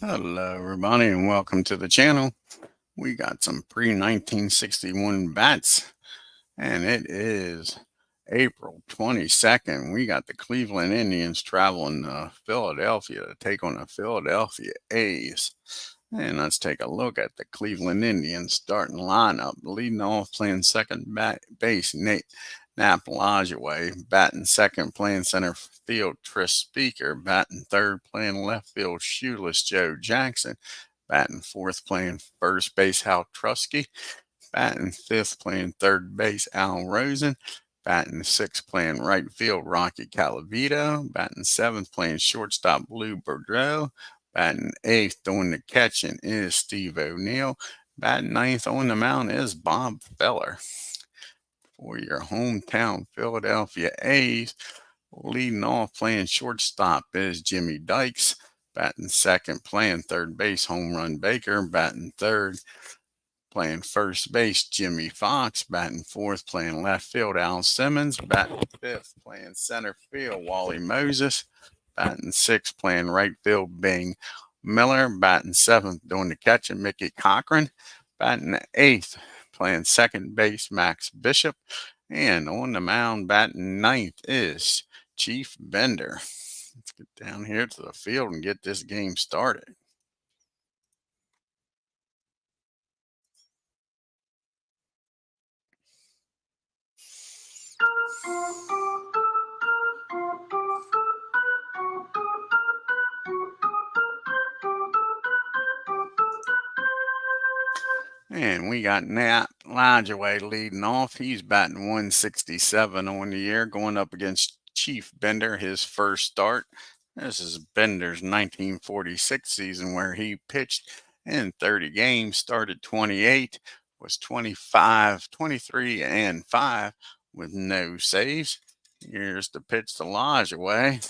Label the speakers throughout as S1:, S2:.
S1: Hello, everybody, and welcome to the channel. We got some pre-1961 bats, and it is April 22nd. We got the Cleveland Indians traveling to Philadelphia to take on the Philadelphia A's. And let's take a look at the Cleveland Indians starting lineup. Leading off, playing second base, Nap Lajoie. Batting second, playing center field, Tris Speaker. Batting third, playing left field, Shoeless Joe Jackson. Batting fourth, playing first base, Hal Trusky. Batting fifth, playing third base, Al Rosen. Batting sixth, playing right field, Rocky Calavito. Batting seventh, playing shortstop, Lou Boudreau. Batting eighth, doing the catching is Steve O'Neill. Batting ninth on the mound is Bob Feller. For your hometown Philadelphia A's, leading off playing shortstop is Jimmy Dykes. Batting second, playing third base, Home Run Baker. Batting third, playing first base, Jimmy Fox. Batting fourth, playing left field, Al Simmons. Batting fifth, playing center field, Wally Moses. Batting sixth, playing right field, Bing Miller. Batting seventh, doing the catching, Mickey Cochran. Batting eighth, playing second base, Max Bishop. And on the mound, batting ninth is Chief Bender. Let's get down here to the field and get this game started. And we got Nat Lajoie leading off. He's batting 167 on the year, going up against Chief Bender, his first start. This is Bender's 1946 season where he pitched in 30 games, started 28, was 25, 23, and 5 with no saves. Here's the pitch to Lajoie.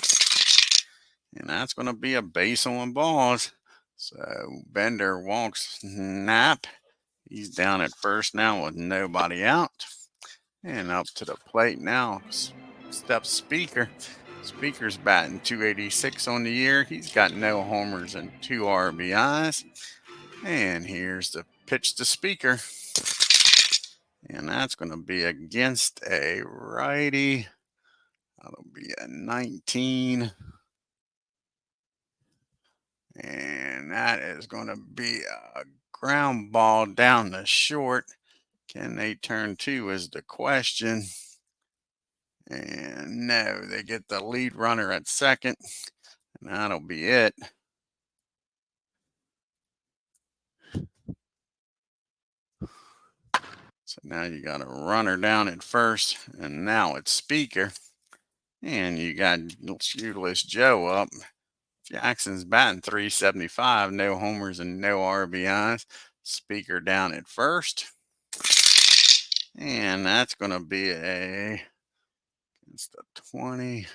S1: And that's going to be a base on balls. So Bender walks Nap. He's down at first now with nobody out. And up to the plate now steps Speaker. Speaker's batting 286 on the year. He's got no homers and 2 RBIs. And here's the pitch to Speaker. And that's going to be against a righty. That'll be a 19. And that is going to be a ground ball down the short. Can they turn 2 is the question. And no, they get the lead runner at second. And that'll be it. So now you got a runner down at first. And now it's Speaker. And you got Shoeless Joe up. Jackson's batting 375, no homers and no RBIs. Speaker down at first. And that's going to be it's the 20.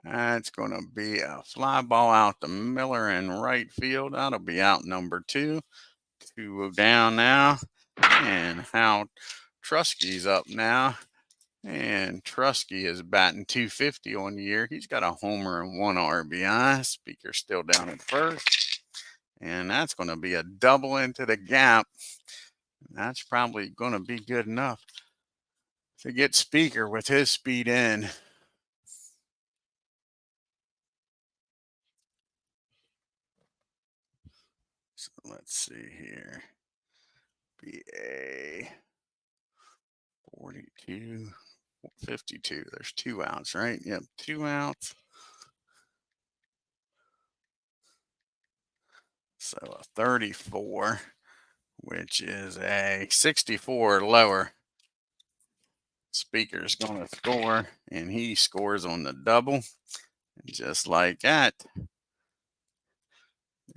S1: That's going to be a fly ball out to Miller in right field. That'll be out number 2. 2 down now. And Hal Trusky's up now. And Trusky is batting 250 on the year. He's got a homer and 1 RBI. Speaker still down at first. And that's going to be a double into the gap. That's probably going to be good enough to get Speaker with his speed in. So let's see here. Be a 42, 52. There's 2 outs, right? Yep, 2 outs. So a 34, which is a 64 lower. Speaker's going to score, and he scores on the double. And just like that,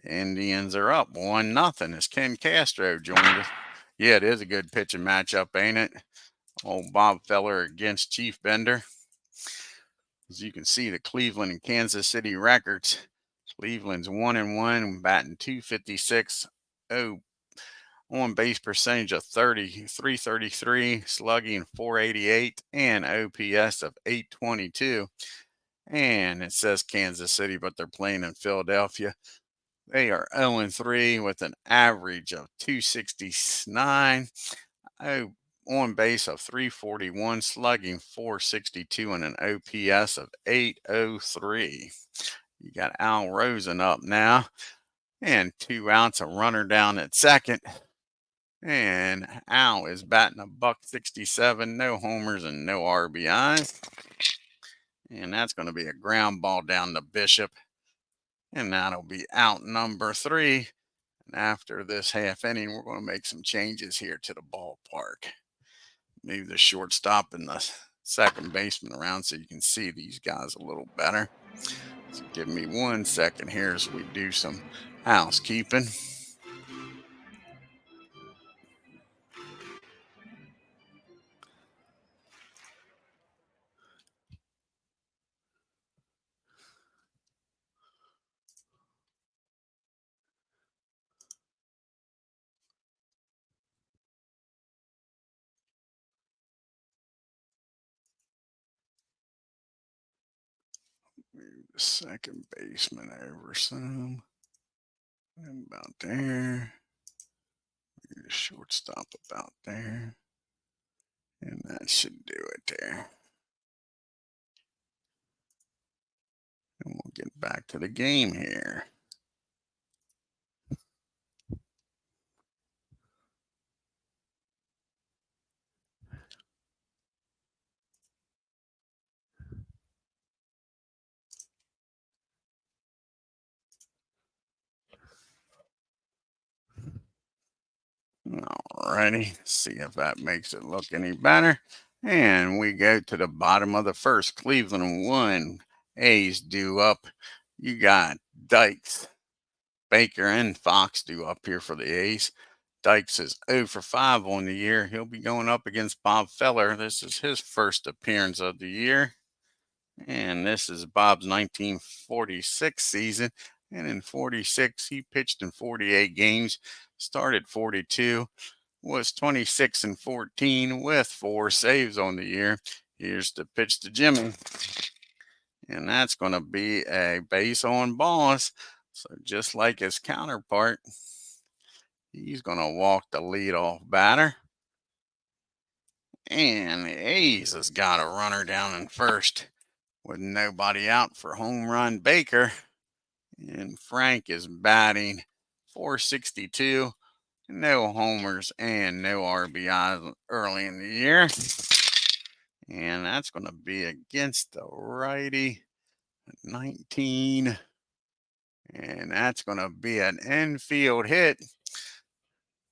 S1: the Indians are up 1-0 as Ken Castro joined us. Yeah, it is a good pitching matchup, ain't it? Old Bob Feller against Chief Bender. As you can see, the Cleveland and Kansas City records. Cleveland's 1-1, batting 256. On base percentage of 333, slugging 488, and OPS of 822. And it says Kansas City, but they're playing in Philadelphia. They are 0-3 with an average of 269. Oh, on base of 341, slugging 462, and an OPS of 803. You got Al Rosen up now, and 2 outs, a runner down at second. And Al is batting a $167, no homers and no RBIs. And that's going to be a ground ball down to Bishop. And that'll be out number 3. And after this half inning, we're going to make some changes here to the ballpark. Move the shortstop and the second baseman around so you can see these guys a little better. So give me 1 second here as we do some housekeeping. Move the second baseman over some. And about there. Move the shortstop about there. And that should do it there. And we'll get back to the game here. Alrighty, see if that makes it look any better. And we go to the bottom of the first. Cleveland 1, A's due up. You got Dykes, Baker, and Fox due up here for the A's. Dykes is 0 for 5 on the year. He'll be going up against Bob Feller. This is his first appearance of the year. And this is Bob's 1946 season. And in 46, he pitched in 48 games, started 42, was 26-14 with 4 saves on the year. Here's the pitch to Jimmy. And that's going to be a base on balls. So just like his counterpart, he's going to walk the leadoff batter. And the A's has got a runner down in first with nobody out for home run Baker. And Frank is batting .462, no homers and no RBIs early in the year. And that's going to be against the righty, 19. And that's going to be an infield hit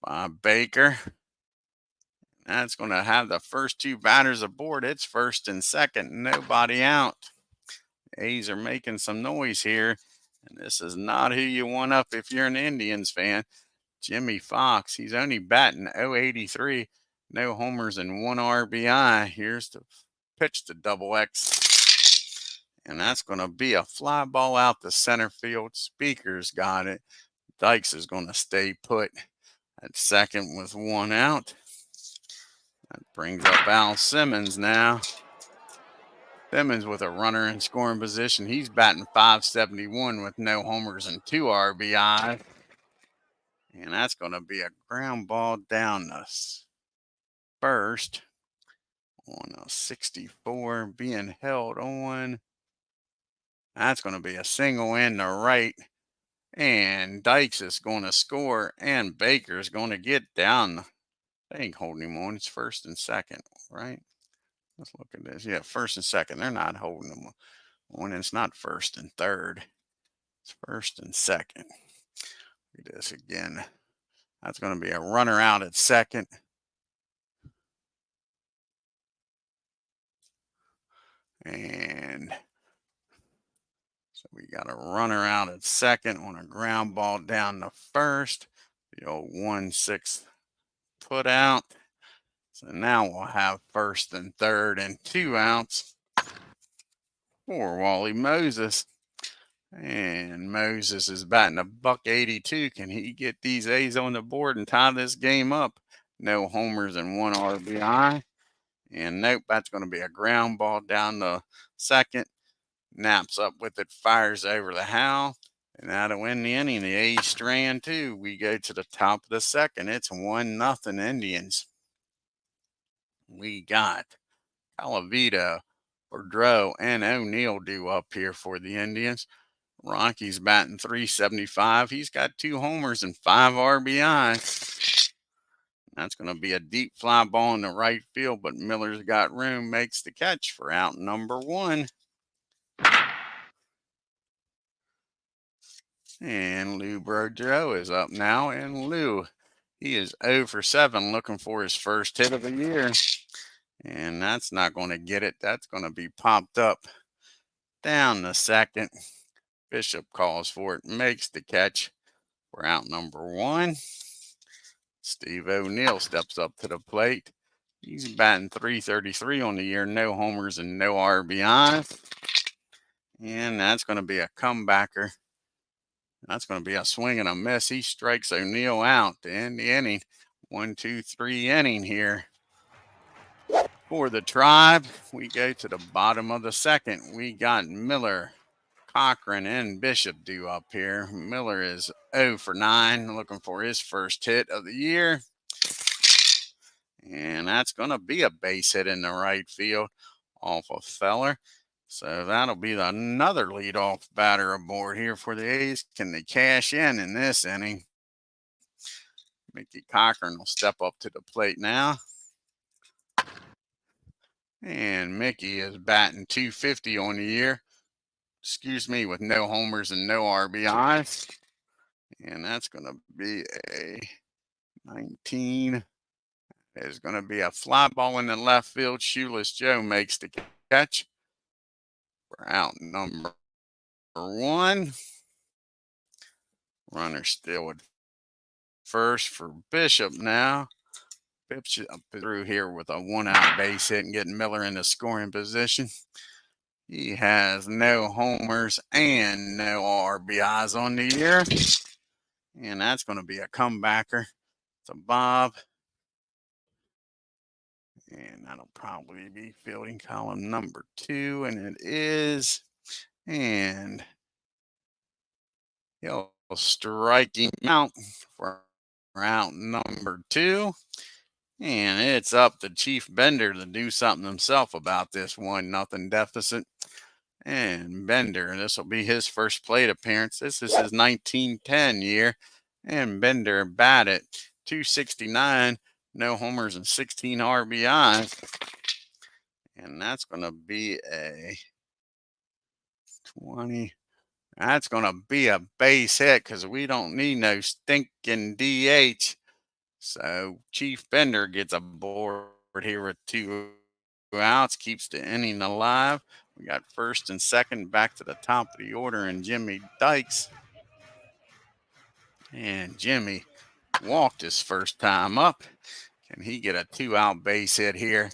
S1: by Baker. That's going to have the first 2 batters aboard. It's first and second, nobody out. A's are making some noise here. And this is not who you want up if you're an Indians fan. Jimmy Fox, he's only batting .083, no homers and 1 RBI. Here's the pitch to Double X. And that's going to be a fly ball out to center field. Speaker's got it. Dykes is going to stay put at second with 1 out. That brings up Al Simmons now. Simmons with a runner in scoring position. He's batting .571 with no homers and 2 RBI. And that's going to be a ground ball down the first on a 64 being held on. That's going to be a single in the right. And Dykes is going to score. And Baker's going to get down. They ain't holding him on. It's first and second, right? Let's look at this. Yeah, first and second. They're not holding him on. It's not first and third. It's first and second. Look at this again. That's going to be a runner out at second. And so we got a runner out at second on a ground ball down to first. The old 1-6 put out. So now we'll have first and third and 2 outs for Wally Moses. And Moses is batting a $182. Can he get these A's on the board and tie this game up? No homers and 1 RBI. And nope, that's going to be a ground ball down the second. Naps up with it, fires over the Howell. And now to win the inning, the A's strand two. We go to the top of the second. It's 1-0 Indians. We got Calavito, Boudreaux, and O'Neill due up here for the Indians. Rocky's batting .375. He's got 2 homers and 5 RBIs. That's going to be a deep fly ball in the right field, but Miller's got room, makes the catch for out number 1. And Lou Boudreaux is up now, and Lou, he is 0 for 7 looking for his first hit of the year. And that's not going to get it. That's going to be popped up down the second. Bishop calls for it, makes the catch for out number 1. Steve O'Neill steps up to the plate. He's batting .333 on the year, no homers and no RBIs. And that's going to be a comebacker. That's going to be a swing and a miss. He strikes O'Neill out to end the inning. 1-2-3 inning here. For the Tribe, we go to the bottom of the second. We got Miller, Cochran, and Bishop due up here. Miller is 0 for 9, looking for his first hit of the year. And that's going to be a base hit in the right field off of Feller. So that'll be another leadoff batter aboard here for the A's. Can they cash in this inning? Mickey Cochran will step up to the plate now. And Mickey is batting .250 on the year. With no homers and no RBIs. And that's going to be a 19. There's going to be a fly ball in the left field. Shoeless Joe makes the catch. We're out number 1. Runner still at first for Bishop now. Bishop through here with a 1-out base hit and getting Miller in the scoring position. He has no homers and no RBIs on the year. And that's going to be a comebacker to Bob. And that'll probably be fielding column number 2, and it is. And he'll strike him out for out number 2. And it's up to Chief Bender to do something himself about this 1-0 deficit. And Bender, this will be his first plate appearance. This is his 1910 year. And Bender batted .269, no homers and 16 RBIs. And that's going to be a 20. That's going to be a base hit because we don't need no stinking DH. So Chief Bender gets aboard here with 2 outs, keeps the inning alive. We got first and second back to the top of the order, and Jimmy Dykes. And Jimmy walked his first time up. Can he get a 2-out base hit here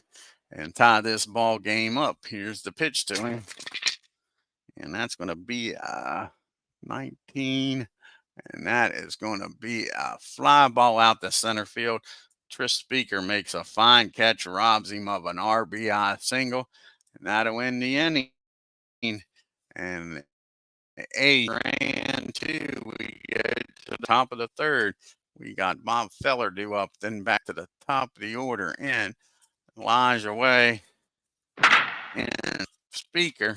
S1: and tie this ball game up? Here's the pitch to him. And that's going to be 19. And that is going to be a fly ball out the center field. Tris Speaker makes a fine catch, robs him of an RBI single. And that'll win the inning. And the A's ran 2. We get to the top of the third. We got Bob Feller due up, then back to the top of the order. And Elijah Way and Speaker.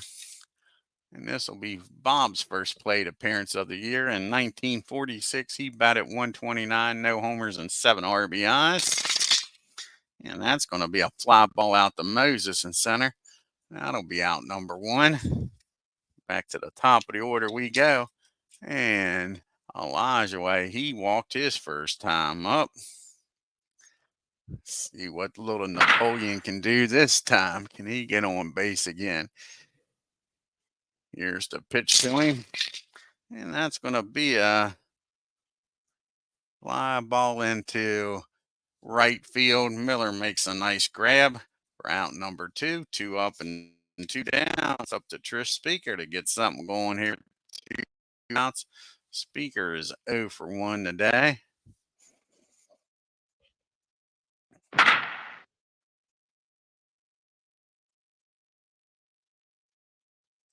S1: And this will be Bob's first plate appearance of the year. In 1946, he batted .129, no homers and 7 RBIs. And that's going to be a fly ball out to Moses in center. That'll be out number 1. Back to the top of the order we go. And Elijah Way, he walked his first time up. Let's see what little Napoleon can do this time. Can he get on base again? Here's the pitch to him. And that's going to be a fly ball into right field. Miller makes a nice grab for out number 2. 2 up and 2 down. It's up to Tris Speaker to get something going here. 2 outs. Speaker is 0 for 1 today.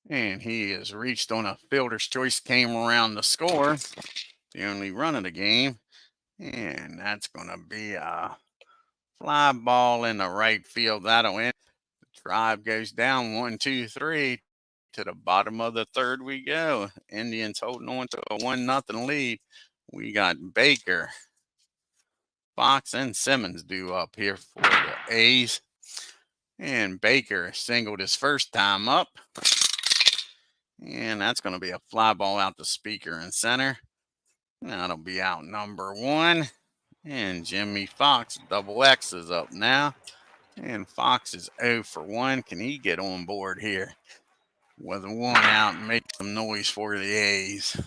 S1: And he has reached on a fielder's choice, came around the score, the only run of the game. And that's going to be a fly ball in the right field. That'll end. The Tribe goes down 1-2-3. To the bottom of the third we go. Indians holding on to a 1-0 lead. We got Baker, Fox, and Simmons due up here for the A's. And Baker singled his first time up. And that's going to be a fly ball out the speaker in center. That'll be out number 1. And Jimmy Fox, double X, is up now. And Fox is 0 for 1. Can he get on board here with 1 out and make some noise for the A's?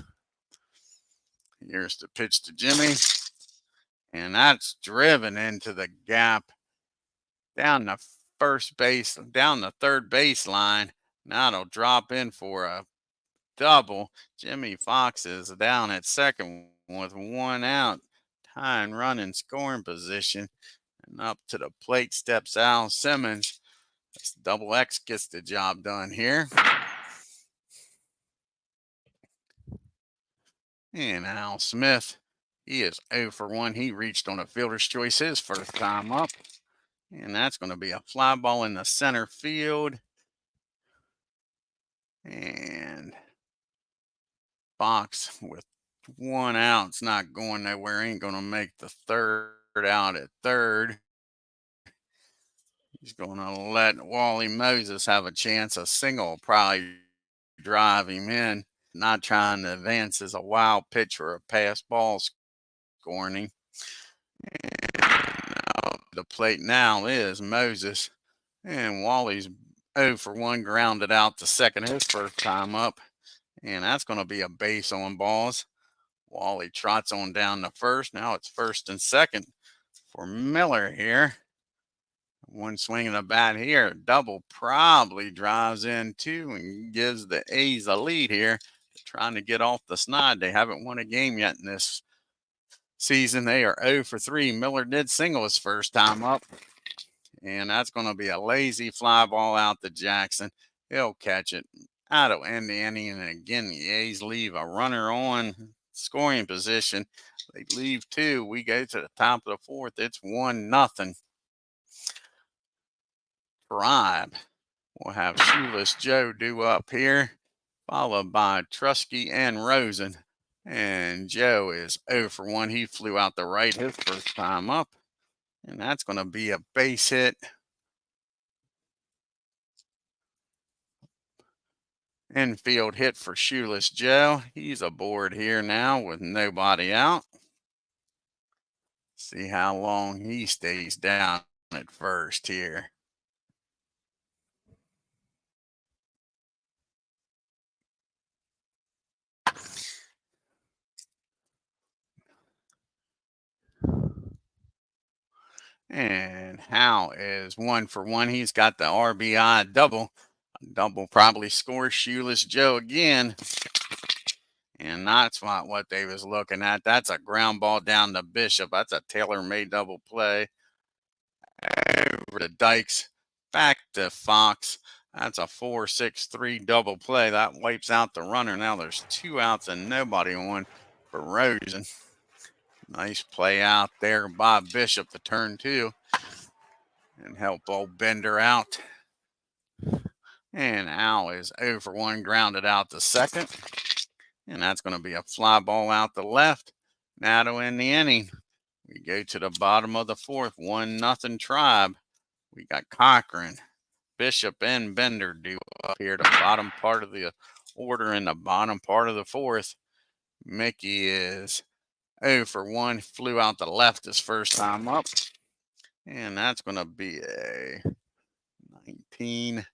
S1: Here's the pitch to Jimmy. And that's driven into the gap down the down the third baseline. Now it'll drop in for a double. Jimmy Fox is down at second with 1 out. Tying run in scoring position. And up to the plate steps Al Simmons. This double X gets the job done here. And Al Smith, he is 0 for 1. He reached on a fielder's choice his first time up. And that's going to be a fly ball in the center field. And Fox with 1 out. It's not going nowhere. Ain't going to make the third out at third. He's going to let Wally Moses have a chance. A single will probably drive him in. Not trying to advance as a wild pitch or a pass ball scoring. And the plate now is Moses. And Wally's 0 for 1, grounded out to second his first time up. And that's going to be a base on balls. Wally trots on down to first. Now it's first and second for Miller here. 1 swing of the bat here. Double probably drives in 2 and gives the A's a lead here. They're trying to get off the snide. They haven't won a game yet in this season. They are 0 for 3. Miller did single his first time up. And that's going to be a lazy fly ball out to Jackson. He'll catch it. That'll end the inning. And again, the A's leave a runner on scoring position. They leave 2. We go to the top of the 4th. It's 1-0. Tribe will have Shoeless Joe due up here, followed by Trusky and Rosen. And Joe is 0 for 1. He flew out the right his first time up. And that's going to be a base hit. Infield hit for Shoeless Joe. He's aboard here now with nobody out. See how long he stays down at first here. And Hal is 1 for 1. He's got the RBI double. Double probably scores Shoeless Joe again. And that's not what they was looking at. That's a ground ball down to Bishop. That's a tailor-made double play. Over to Dykes. Back to Fox. That's a 4-6-3 double play. That wipes out the runner. Now there's 2 outs and nobody on for Rosen. Nice play out there by Bishop to turn 2 and help old Bender out. And Al is 0 for 1, grounded out to second. And that's going to be a fly ball out the left. Now to end the inning. We go to the bottom of the 4th, 1-0 Tribe. We got Cochran, Bishop, and Bender due up here, the bottom part of the order in the bottom part of the 4th. Mickey is 0 for 1, flew out the left his first time up. And that's going to be a 19.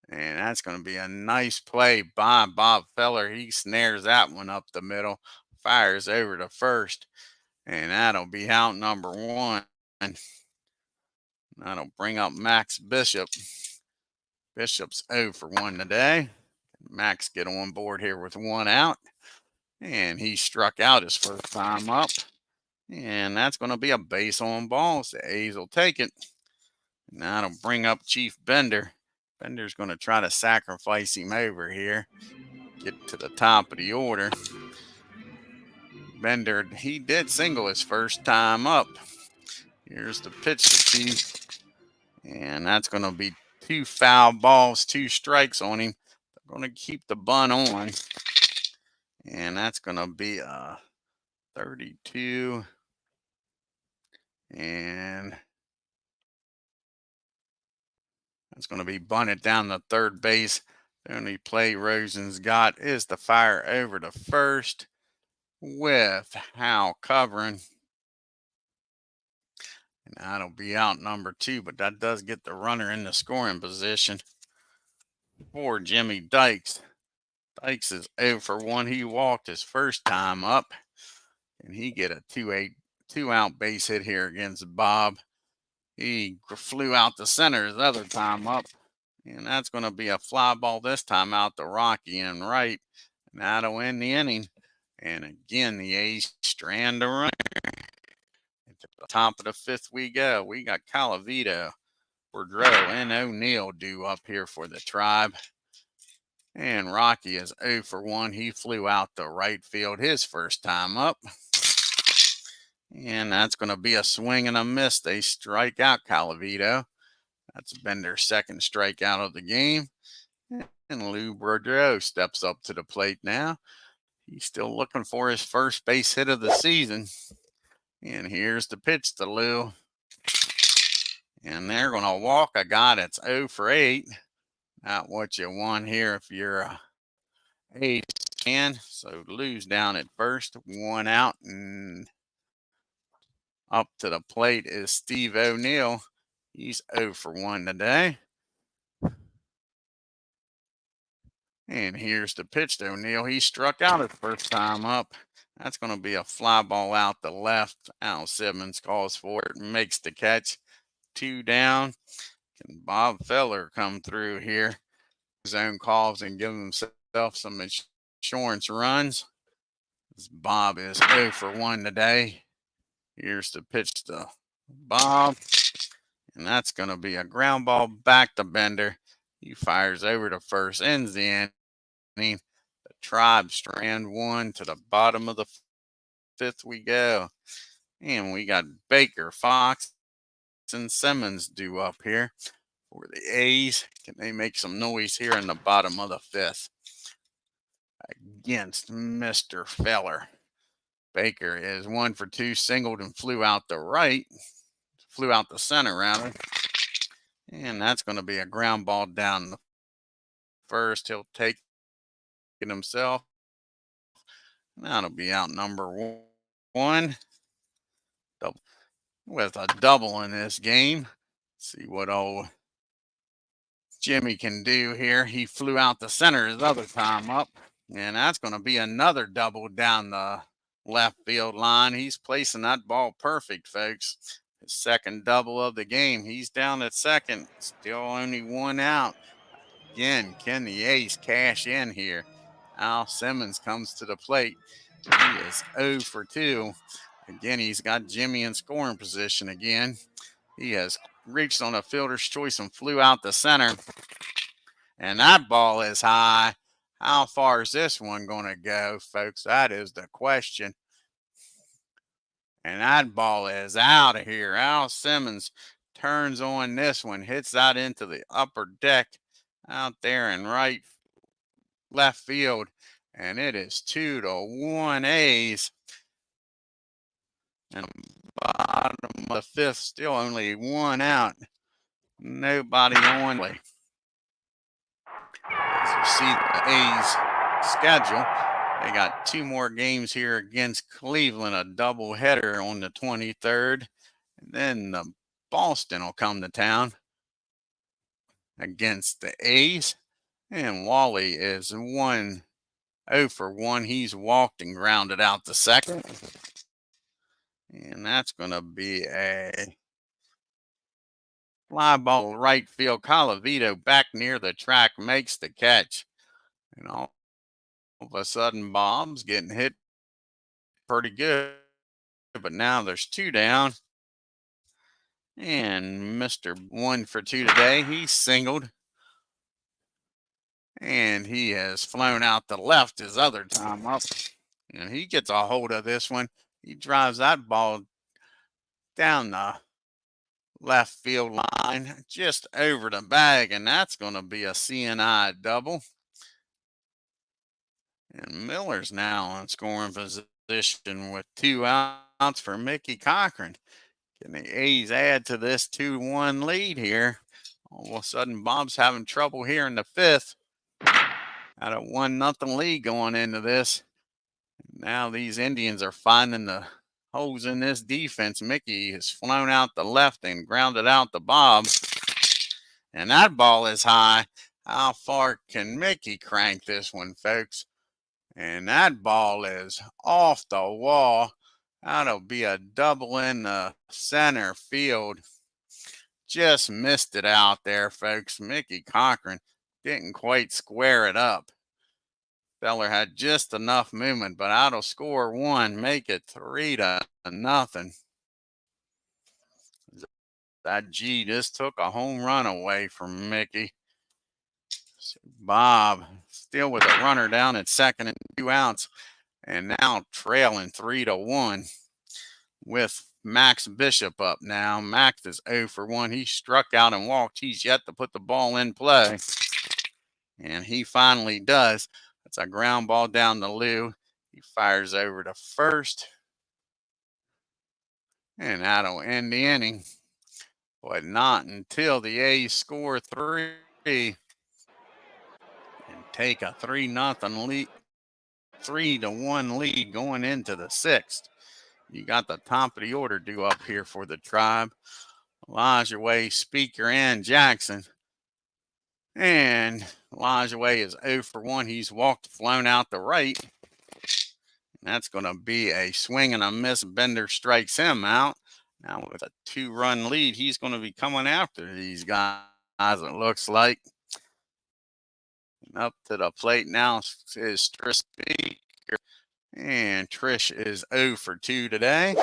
S1: And that's going to be a nice play by Bob Feller. He snares that one up the middle, fires over to first. And that'll be out number 1. That'll bring up Max Bishop. Bishop's 0 for 1 today. Max get on board here with 1 out. And he struck out his first time up. And that's going to be a base on balls. The A's will take it. And that'll bring up Chief Bender. Bender's going to try to sacrifice him over here. Get to the top of the order. Bender, he did single his first time up. Here's the pitch to Chief. And that's going to be 2 foul balls, 2 strikes on him. They're going to keep the bunt on. And that's going to be a 32. And that's going to be bunted down the third base. The only play Rosen's got is the fire over to first with Howe covering. And that'll be out number 2, but that does get the runner in the scoring position for Jimmy Dykes. Dykes is 0 for 1. He walked his first time up, and he get a 2-out base hit here against Bob. He flew out the center his other time up, and that's going to be a fly ball this time out to Rocky and right, and that'll end the inning. And again, the A's strand the runner. At the top of the 5th we go. We got Calavito, Boudreaux, and O'Neill due up here for the Tribe. And Rocky is 0 for 1. He flew out to right field his first time up. And that's going to be a swing and a miss. They strike out Calavito. That's Bender's second strikeout of the game. And Lou Boudreaux steps up to the plate now. He's still looking for his first base hit of the season. And here's the pitch to Lou. And they're going to walk a guy that's 0 for 8. Not what you want here if you're a A's fan. So Lou's down at first, 1 out, and up to the plate is Steve O'Neill. He's 0 for 1 today. And here's the pitch to O'Neill. He struck out his first time up. That's going to be a fly ball out the left. Al Simmons calls for it and makes the catch. 2 down. Can Bob Feller come through here? His own calls and give himself some insurance runs. Bob is 0 for 1 today. Here's the pitch to Bob. And that's going to be a ground ball back to Bender. He fires over to first, ends the inning. The Tribe strand 1 to the bottom of the 5th we go. And we got Baker, Fox, and Simmons due up here for the A's. Can they make some noise here in the bottom of the 5th against Mr. Feller? Baker is 1 for 2, singled and flew out the center rather. And that's going to be a ground ball down the first. He'll take it himself. That'll be out number 1. With a double in this game. See what old Jimmy can do here. He flew out the center his other time up. And that's going to be another double down the left field line. He's placing that ball perfect, folks. His second double of the game. He's down at second. Still only 1 out. Again, can the A's cash in here? Al Simmons comes to the plate. He is 0 for 2. Again, he's got Jimmy in scoring position again. He has reached on a fielder's choice and flew out the center. And that ball is high. How far is this one going to go, folks? That is the question. And that ball is out of here. Al Simmons turns on this one, hits that into the upper deck out there in left field. And it is 2-1 A's. And bottom of the 5th, still only 1 out. Nobody on. As you see the A's schedule, they got 2 more games here against Cleveland, a doubleheader on the 23rd. And then Boston will come to town against the A's. And Wally is 0 for 1. He's walked and grounded out the second. And that's going to be a fly ball right field. Calavito back near the track makes the catch. And all of a sudden, Bob's getting hit pretty good. But now there's 2 down. And Mr. 1 for 2 today. He's singled. And he has flown out the left his other time up. And he gets a hold of this one. He drives that ball down the left field line just over the bag, and that's going to be a CNI double. And Miller's now on scoring position with 2 outs for Mickey Cochran. Can the A's add to this 2-1 lead here? All of a sudden, Bob's having trouble here in the 5th. At a 1-0 lead going into this. Now these Indians are finding the holes in this defense. Mickey has flown out the left and grounded out the Bob. And that ball is high. How far can Mickey crank this one, folks? And that ball is off the wall. That'll be a double in the center field. Just missed it out there, folks. Mickey Cochran didn't quite square it up. Feller had just enough movement, but that'll score 1, make it 3-0. That G just took a home run away from Mickey. Bob still with a runner down at second and 2 outs, and now trailing 3-1 with Max Bishop up now. Max is 0 for 1. He struck out and walked. He's yet to put the ball in play, and he finally does. It's a ground ball down to Lou. He fires over to first, and that'll end the inning. But not until the A's score 3 and take a 3-0 lead, 3-1 lead going into the 6th. You got the top of the order due up here for the Tribe. Elijah Way, Speaker, and Jackson. And Elijah Way is 0 for 1. He's walked, flown out the right. And that's going to be a swing and a miss. Bender strikes him out. Now with a 2-run lead, he's going to be coming after these guys, it looks like. And up to the plate now is Trish Speaker. And Trish is 0 for 2 today.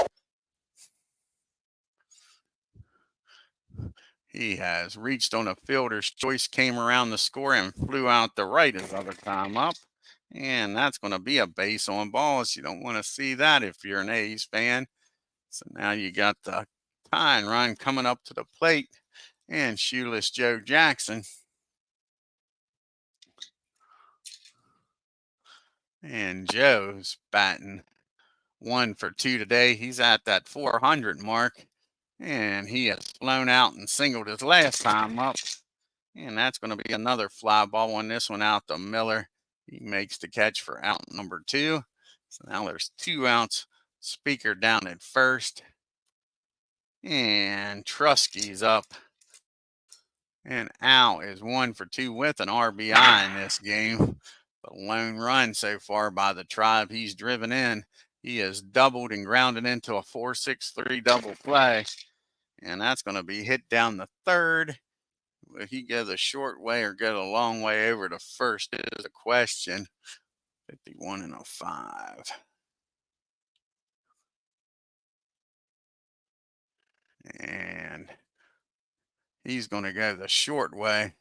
S1: He has reached on a fielder's choice, came around the score, and flew out the right his other time up. And that's going to be a base on balls. You don't want to see that if you're an A's fan. So now you got the tying run coming up to the plate, and shoeless Joe Jackson. And Joe's batting 1 for 2 today. He's at that 400 mark, and he has flown out and singled his last time up. And that's going to be another fly ball on this one out to Miller. He makes the catch for out number 2. So now there's 2 outs. Speaker down at first. And Trusky's up. And Al is 1 for 2 with an RBI in this game. The lone run so far by the Tribe. He's driven in. He has doubled and grounded into a 4-6-3 double play. And that's going to be hit down the third. Will he go the short way or go the long way over to first is a question. 51-5. And he's going to go the short way.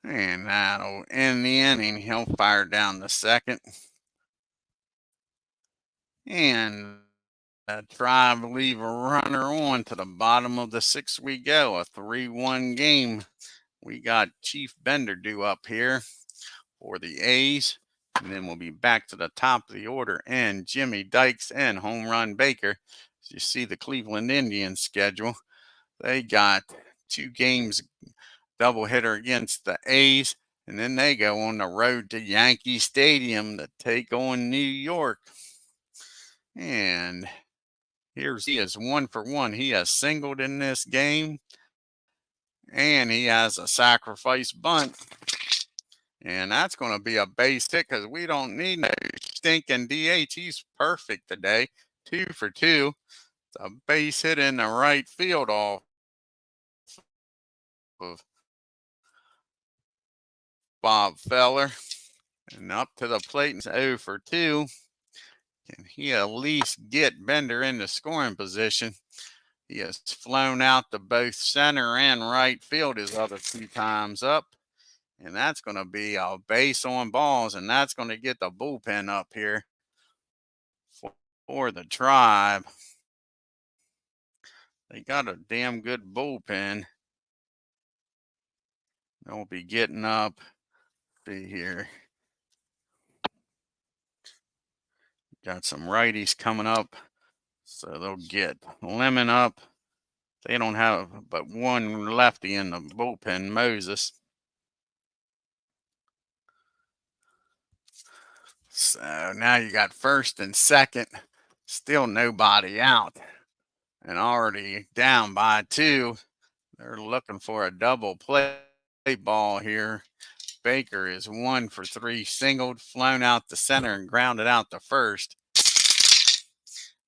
S1: And that'll end the inning. He'll fire down the second. And the Tribe leave a runner on to the bottom of the 6th we go. A 3-1 game. We got Chief Bender due up here for the A's. And then we'll be back to the top of the order. And Jimmy Dykes and Home Run Baker. As you see the Cleveland Indians schedule. They got 2 games doubleheader against the A's, and then they go on the road to Yankee Stadium to take on New York. And he is 1 for 1. He has singled in this game, and he has a sacrifice bunt. And that's going to be a base hit because we don't need no stinking DH. He's perfect today. 2 for 2. It's a base hit in the right field off of Bob Feller. And up to the plate, it's 0 for 2. Can he at least get Bender into scoring position? He has flown out to both center and right field his other 2 times up. And that's going to be a base on balls, and that's going to get the bullpen up here for the Tribe. They got a damn good bullpen. They'll be getting up. See here. Got some righties coming up. So they'll get Lemon up. They don't have but one lefty in the bullpen, Moses. So now you got first and second. Still nobody out. And already down by 2. They're looking for a double play ball here. Baker is 1 for 3, singled, flown out to center, and grounded out to first.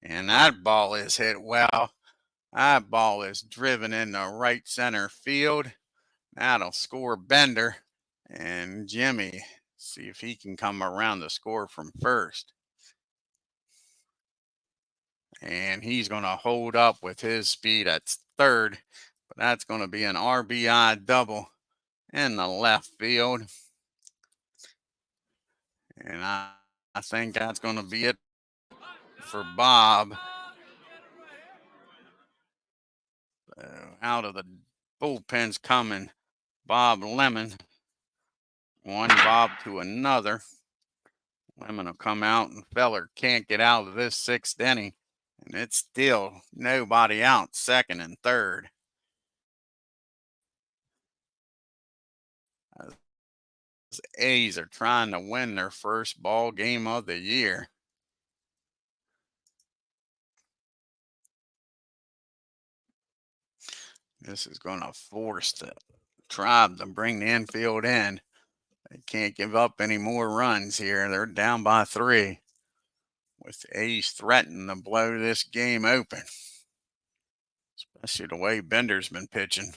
S1: And that ball is hit well. That ball is driven into right center field. That'll score Bender. And Jimmy, see if he can come around the score from first. And he's going to hold up with his speed at third. But that's going to be an RBI double in the left field. And I think that's going to be it for Bob. Out of the bullpen's coming Bob Lemon. One Bob to another. Lemon will come out, and Feller can't get out of this 6th inning. And it's still nobody out, second and third. The A's are trying to win their first ball game of the year. This is going to force the Tribe to bring the infield in. They can't give up any more runs here. They're down by 3. With the A's threatening to blow this game open. Especially the way Bender's been pitching.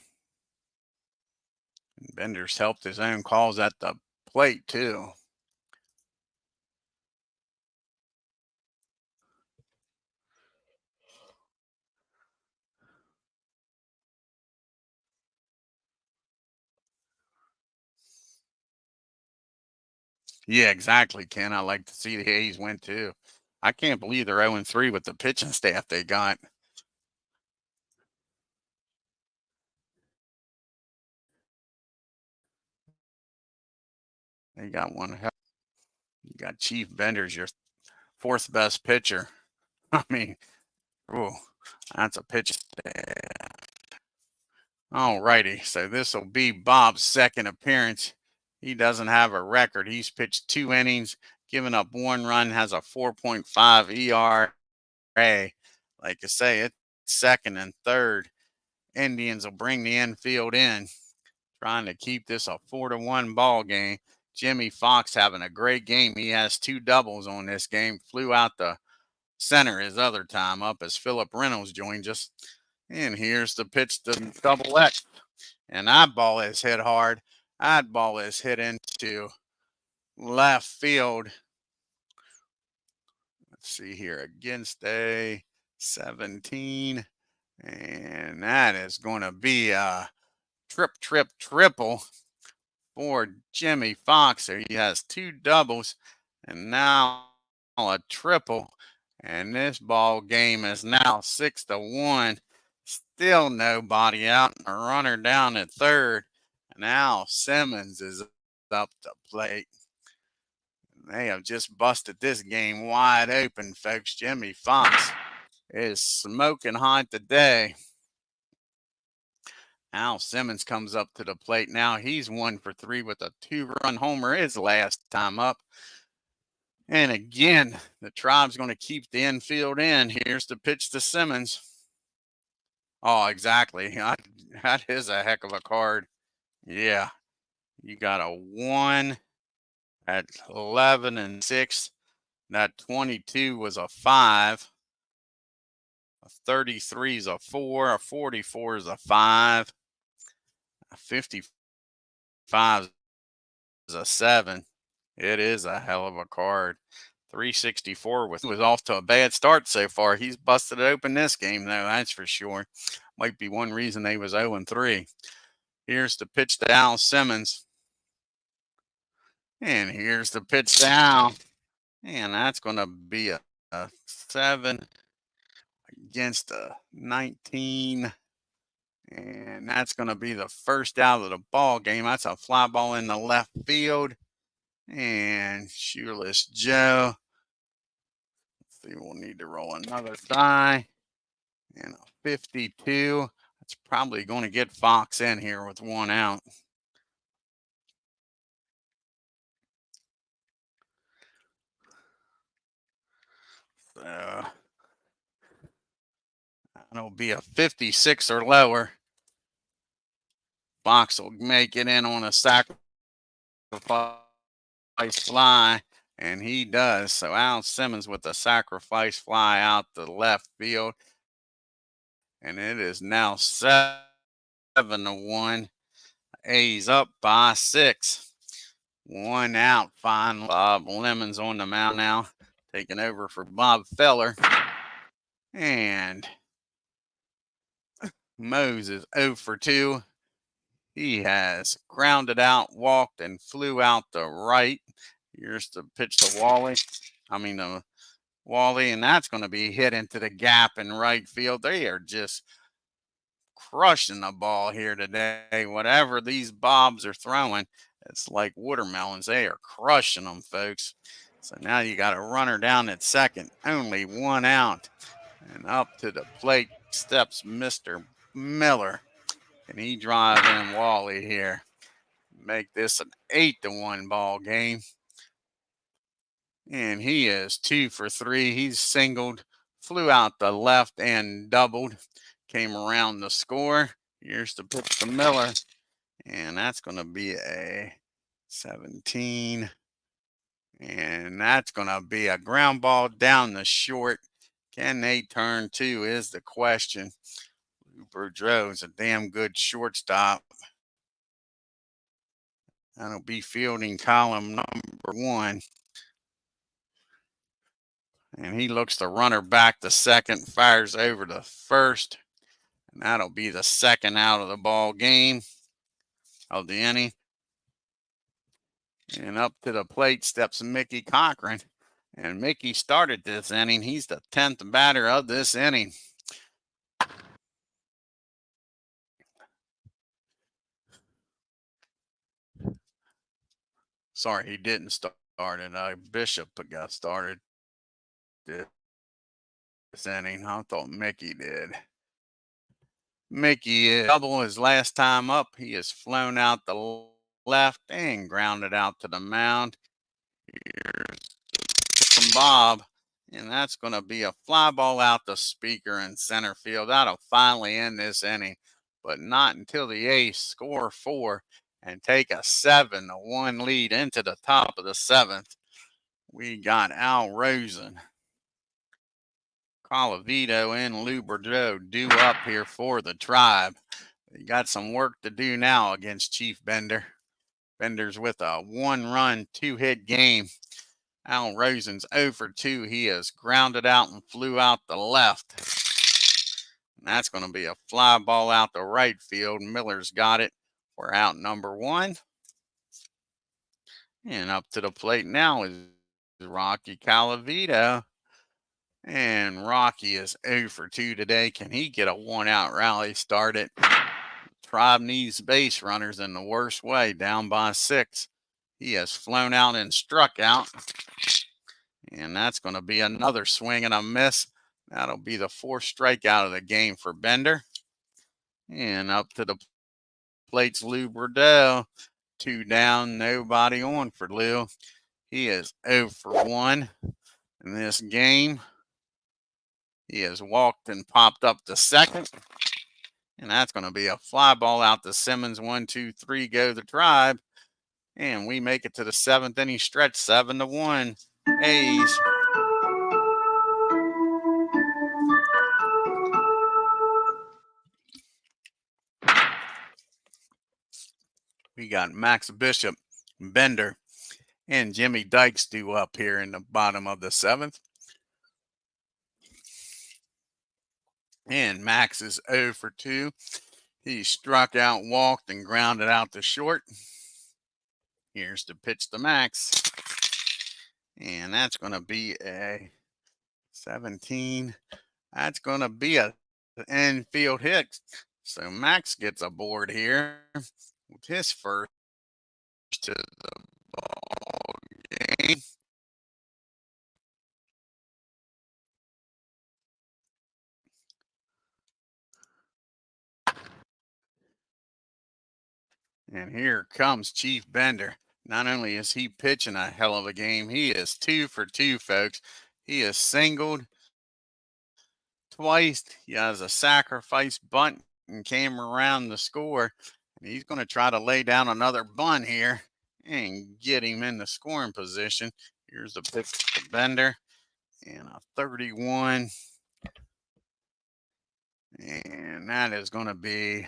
S1: And Bender's helped his own calls at the plate, too. Yeah, exactly, Ken. I like to see the A's win, too. I can't believe they're 0-3 with the pitching staff they got. They got one. You got Chief Bender's your 4th best pitcher. I mean, oh, that's a pitch. All righty. So this will be Bob's 2nd appearance. He doesn't have a record. He's pitched 2 innings, given up 1 run, has a 4.5 ERA. Like I say, it's 2nd and 3rd. Indians will bring the infield in, trying to keep this a 4-1 ball game. Jimmy Fox having a great game. He has 2 doubles on this game. Flew out the center his other time up as Philip Reynolds joined us. And here's the pitch to double X. And that ball is hit hard. That ball is hit into left field. Let's see here. Against a 17. And that is going to be a triple for Jimmy Fox. He has 2 doubles and now a triple. And this ball game is now 6-1. Still nobody out, and a runner down at third. Now Simmons is up to plate. They have just busted this game wide open, folks. Jimmy Fox is smoking hot today. Al Simmons comes up to the plate. Now he's 1 for 3 with a 2-run homer his last time up. And again, the Tribe's going to keep the infield in. Here's the pitch to Simmons. Oh, exactly. That is a heck of a card. Yeah. You got a 1 at 11 and 6. That 22 was a 5. A 33 is a 4. A 44 is a 5. A 55 is a 7. It is a hell of a card. 364 was off to a bad start so far. He's busted it open this game, though, that's for sure. Might be one reason they was 0-3. Here's the pitch to Al Simmons. And here's the pitch to Al. And that's going to be a 7 against a 19. And that's going to be the first out of the ball game. That's a fly ball in the left field. And Shoeless Joe. Let's see, we'll need to roll another die. And a 52. That's probably going to get Fox in here with one out. So it'll be a 56 or lower. Fox will make it in on a sacrifice fly, and he does. So Al Simmons with the sacrifice fly out the left field, and it is now 7-1. A's up by 6. One out. Fine. Bob Lemons on the mound now, taking over for Bob Feller. And Mose is 0 for 2. He has grounded out, walked, and flew out the right. Here's the pitch to Wally. Wally, and that's going to be hit into the gap in right field. They are just crushing the ball here today. Whatever these Bobs are throwing, it's like watermelons. They are crushing them, folks. So now you got a runner down at second. Only one out. And up to the plate steps Mr. Miller. And he drive in Wally here. Make this an 8-1 ball game. And he is 2 for 3. He's singled, flew out the left and doubled. Came around the score. Here's the pitch to Miller. And that's going to be a 17. And that's going to be a ground ball down the short. Can they turn two is the question. Boudreau is a damn good shortstop. That'll be fielding column number 1. And he looks the runner back to second, fires over to first. And that'll be the second out of the ball game of the inning. And up to the plate steps Mickey Cochran. And Mickey started this inning. He's the 10th batter of this inning. Sorry, he didn't start it. Bishop got started this inning. I thought Mickey did. Mickey is double his last time up. He has flown out the left and grounded out to the mound. Here's from Bob, and that's going to be a fly ball out the speaker in center field. That'll finally end this inning, but not until the A's score 4 and take a 7-1 lead into the top of the 7th. We got Al Rosen, Colavito, and Lou Boudreau due up here for the Tribe. You got some work to do now against Chief Bender. Bender's with a 1-run, 2-hit game. Al Rosen's 0 for 2. He has grounded out and flew out the left. And that's going to be a fly ball out the right field. Miller's got it. We're out number 1. And up to the plate now is Rocky Colavito. And Rocky is 0 for 2 today. Can he get a 1-out rally started? Tribe needs base runners in the worst way, down by 6. He has flown out and struck out. And that's going to be another swing and a miss. That'll be the 4th strikeout of the game for Bender. And up to the plate's Lou Boudreau. 2 down, nobody on for Lou. He is 0 for 1 in this game. He has walked and popped up to second. And that's going to be a fly ball out to Simmons. 1, 2, 3, go the Tribe. And we make it to the 7th inning stretch, 7-1. A's. We got Max Bishop, Bender, and Jimmy Dykes due up here in the bottom of the seventh. And Max is 0 for 2. He struck out, walked, and grounded out to short. Here's the pitch to Max. And that's going to be a 17. That's going to be a infield hit. So Max gets aboard here with his first to the ball game. And here comes Chief Bender. Not only is he pitching a hell of a game, he is 2 for 2, folks. He is singled twice. He has a sacrifice bunt and came around the score. And he's going to try to lay down another bunt here and get him in the scoring position. Here's the pitch to Bender and a 31. And that is going to be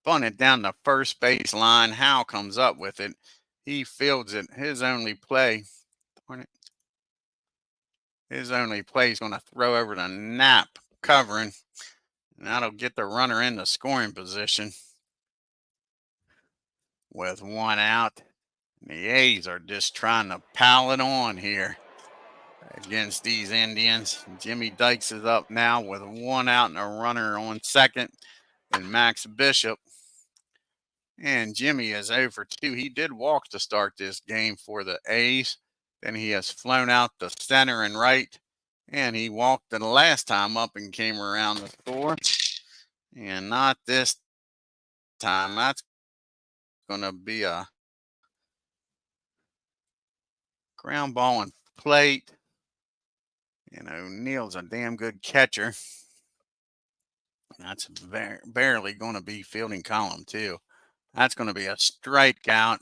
S1: bunted down the first base line. Howe comes up with it. He fields it. His only play. His only play is going to throw over to Knapp covering. And that'll get the runner in the scoring position with one out. And the A's are just trying to pile it on here against these Indians. Jimmy Dykes is up now with one out and a runner on second. And Max Bishop. And Jimmy is 0 for 2. He did walk to start this game for the A's. Then he has flown out to center and right. And he walked the last time up and came around the score. And not this time. That's going to be a ground ball and plate. And O'Neill's a damn good catcher. That's barely going to be fielding column, too. That's going to be a strikeout.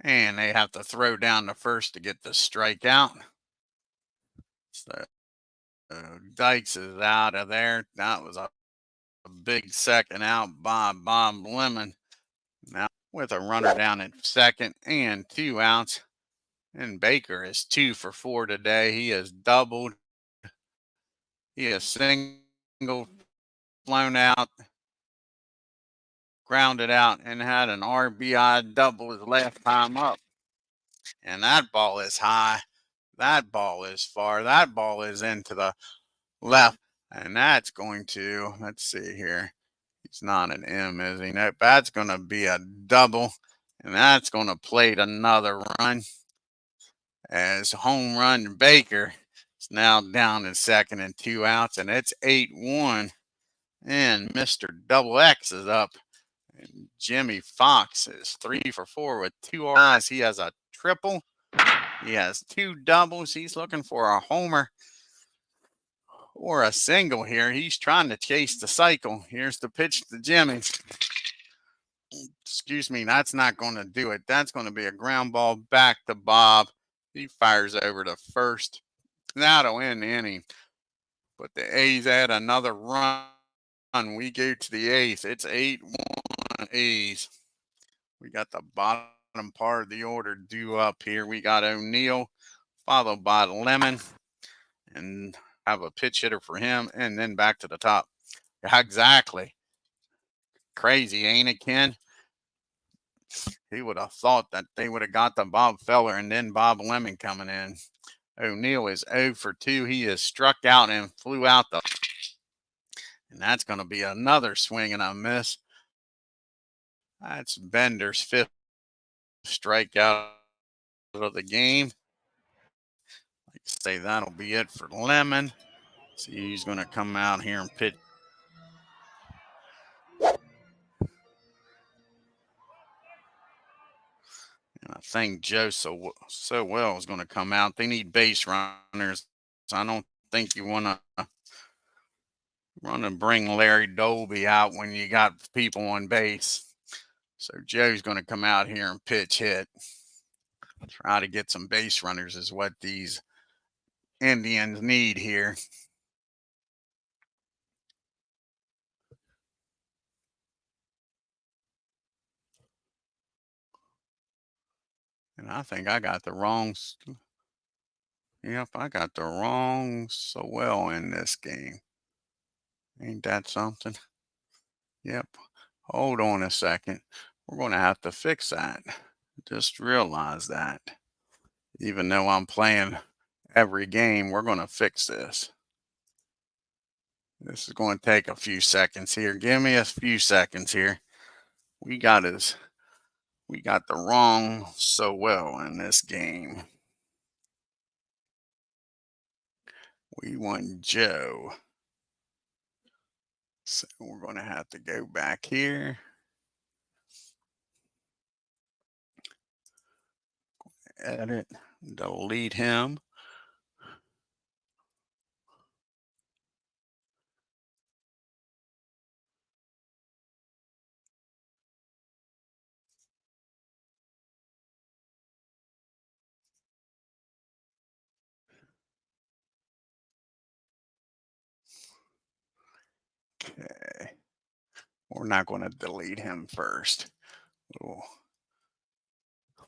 S1: And they have to throw down the first to get the strikeout. So Dykes is out of there. That was a big second out by Bob Lemon. Now with a runner down at second and 2 outs. And Baker is 2 for 4 today. He has doubled. He has singled, flown out, grounded out, and had an RBI double his last time up. And that ball is high. That ball is far. That ball is into the left. And that's going to, let's see here. He's not an M, is he? Nope, that's going to be a double. And that's going to plate another run. As home run Baker is now down in second and 2 outs. And it's 8-1. And Mr. Double X is up. And Jimmy Fox is 3 for 4 with 2 RBIs. He has a triple. He has 2 doubles. He's looking for a homer or a single here. He's trying to chase the cycle. Here's the pitch to Jimmy. Excuse me, that's not going to do it. That's going to be a ground ball back to Bob. He fires over to first. That'll end the inning. But the A's add another run. We go to the 8th. It's 8-1 A's. We got the bottom part of the order due up here. We got O'Neill, followed by Lemon, and have a pitch hitter for him, and then back to the top. Exactly. Crazy, ain't it, Ken? He would have thought that they would have got the Bob Feller and then Bob Lemon coming in. O'Neill is 0 for 2. He is struck out and flew out the. And that's going to be another swing and a miss. That's Bender's 5th strikeout of the game. Like I say, that'll be it for Lemon. See, he's going to come out here and pitch. And I think Joe so well is going to come out. They need base runners. So I don't think you want to bring Larry Dolby out when you got people on base. So Joe's going to come out here and pitch hit. Try to get some base runners is what these Indians need here. And I think I got the wrong, yep, I got the wrong so well in this game. Ain't that something? Yep. Hold on a second. We're going to have to fix that. Just realize that. Even though I'm playing every game, we're going to fix this. This is going to take a few seconds here. Give me a few seconds here. We got the wrong so well in this game. We want Joe. So we're going to have to go back here. Edit, delete him. Okay. We're not going to delete him first.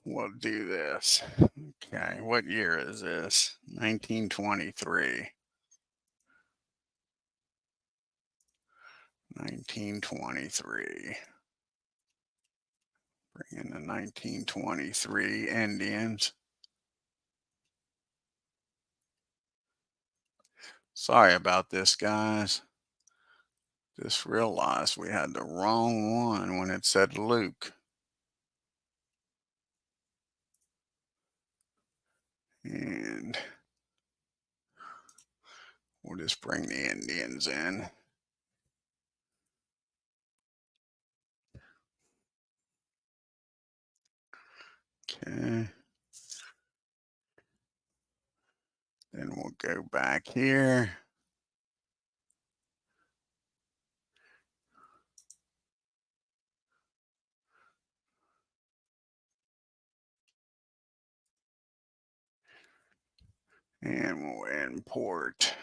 S1: We'll do this. Okay, what year is this? 1923. 1923. Bring in the 1923 Indians. Sorry about this, guys. Just realized we had the wrong one when it said Luke. And we'll just bring the Indians in. Okay. Then we'll go back here. And we'll import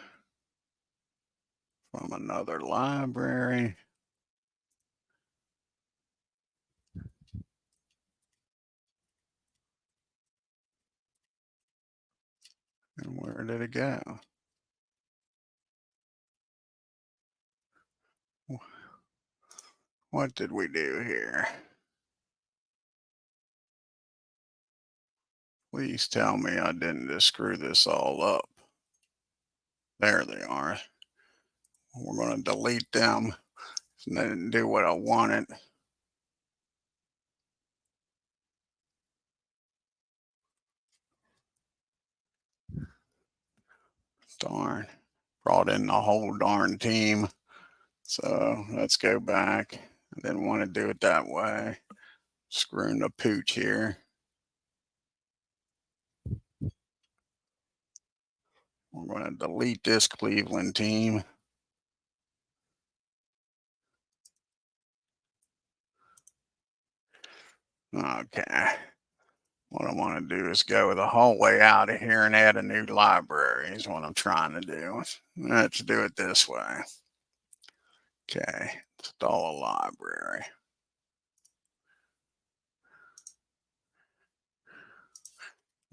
S1: from another library. And where did it go? What did we do here? Please tell me I didn't just screw this all up. There they are. We're going to delete them and then do what I wanted. Darn. Brought in the whole darn team. So let's go back. I didn't want to do it that way. Screwing the pooch here. We're going to delete this Cleveland team. Okay. What I want to do is go the whole way out of here and add a new library is what I'm trying to do. Let's do it this way. Okay. Install a library.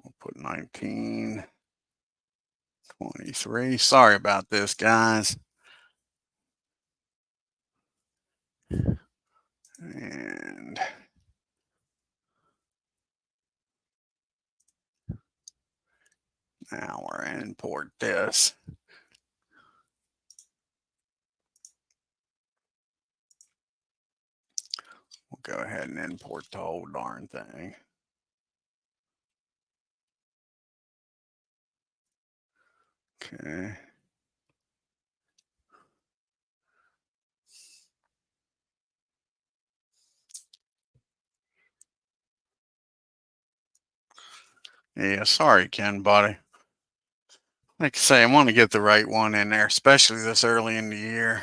S1: We'll put 1923. Sorry about this, guys. And now we're import this. We'll go ahead and import the whole darn thing. Okay. Yeah, sorry, Ken, buddy. Like I say, I want to get the right one in there, especially this early in the year.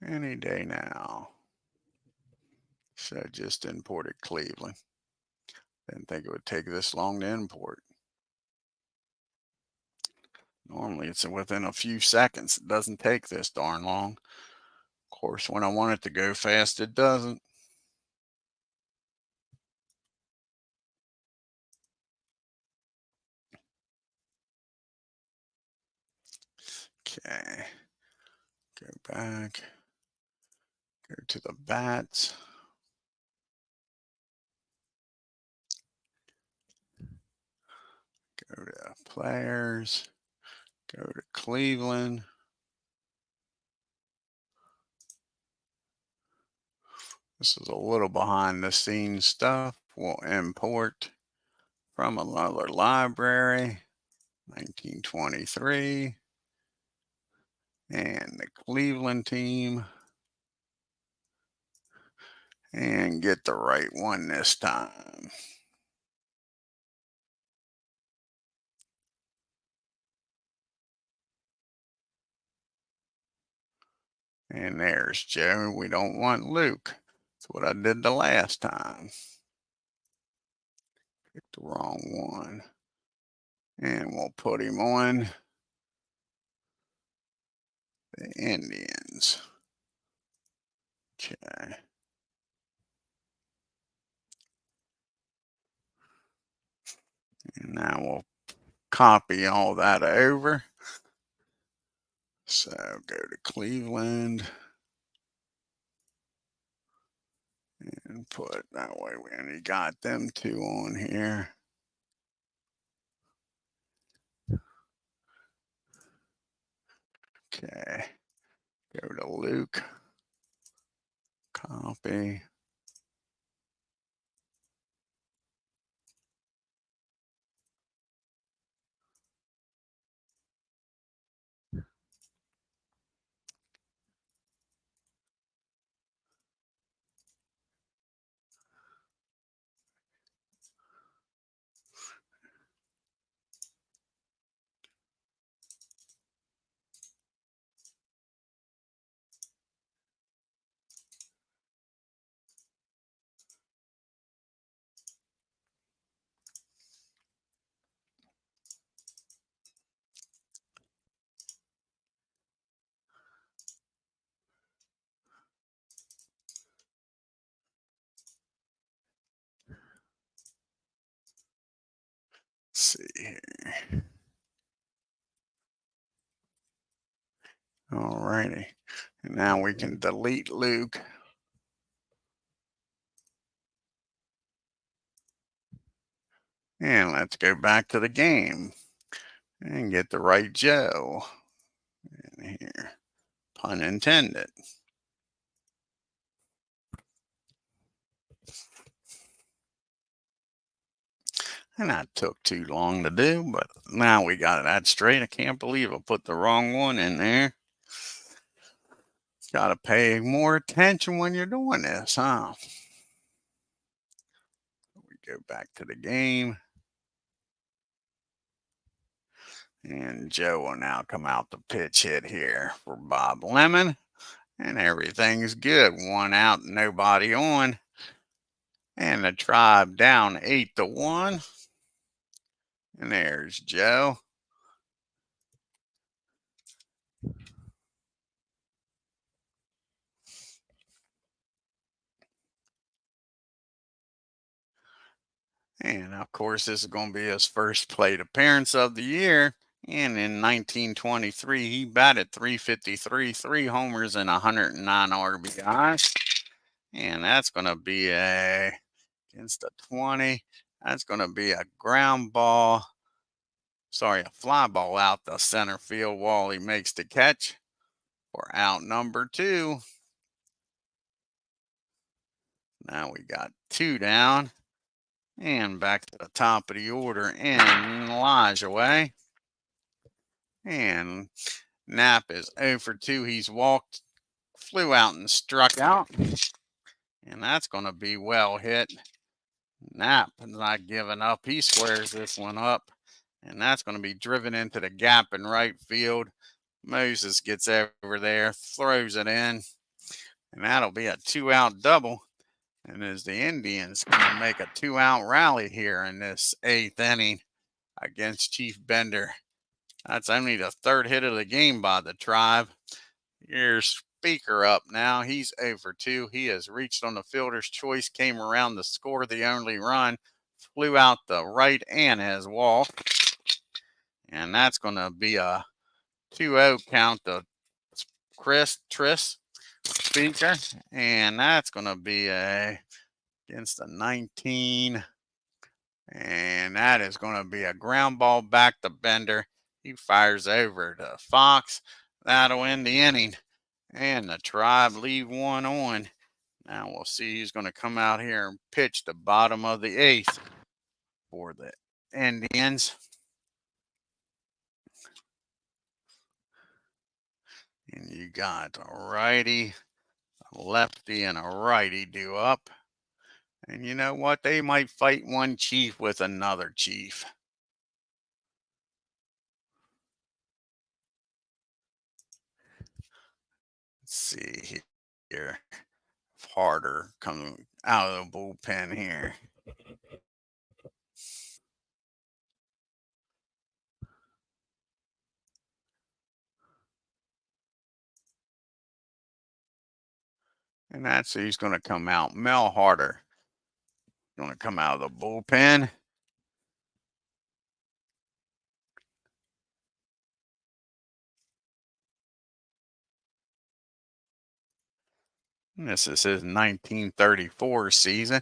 S1: Any day now. So just imported Cleveland. Didn't think it would take this long to import. Normally it's within a few seconds. It doesn't take this darn long. Of course, when I want it to go fast, it doesn't. Okay. Go back. Go to the bats. Go to players. Go to Cleveland. This is a little behind the scenes stuff. We'll import from another library, 1923, and the Cleveland team, and get the right one this time. And there's Joe. We don't want Luke. That's what I did the last time. Picked the wrong one. And we'll put him on the Indians. Okay. And now we'll copy all that over. So go to Cleveland and put that way we only got them two on here. Okay. Go to Luke. Copy. Let's see here. All righty. And now we can delete Luke. And let's go back to the game and get the right Joe in here. Pun intended. And that took too long to do, but now we got that straight. I can't believe I put the wrong one in there. Got to pay more attention when you're doing this, huh? We go back to the game. And Joe will now come out the pitch hit here for Bob Lemon. And everything's good. 1 out, nobody on. And the Tribe down 8-1. And there's Joe. And of course, this is going to be his first plate appearance of the year. And in 1923, he batted .353, 3 homers, and 109 RBIs. And that's going to be against a 20. That's going to be a ground ball. Sorry, a fly ball out the center field wall. He makes the catch for out number 2. Now we got 2 down. And back to the top of the order in Elijah way. And Knapp is 0 for 2. He's walked, flew out and struck out. And that's going to be well hit. Knapp is not giving up. He squares this one up. And that's going to be driven into the gap in right field. Moses gets over there, throws it in. And that'll be a 2-out double. And as the Indians going to make a 2-out rally here in this 8th inning against Chief Bender. That's only the 3rd hit of the game by the Tribe. Here's Speaker up now. He's 0 for 2. He has reached on the fielder's choice, came around to score the only run, flew out the right and has walked. And that's going to be a 2-0 count to Tris Speaker. And that's going to be against the 19. And that is going to be a ground ball back to Bender. He fires over to Fox. That'll end the inning. And the Tribe leave one on. Now we'll see who's going to come out here and pitch the bottom of the 8th for the Indians. And you got a righty, a lefty, and a righty due up. And you know what? They might fight one Chief with another Chief. Let's see here. Harder coming out of the bullpen here. And that's who's going to come out. Mel Harder going to come out of the bullpen. This is his 1934 season.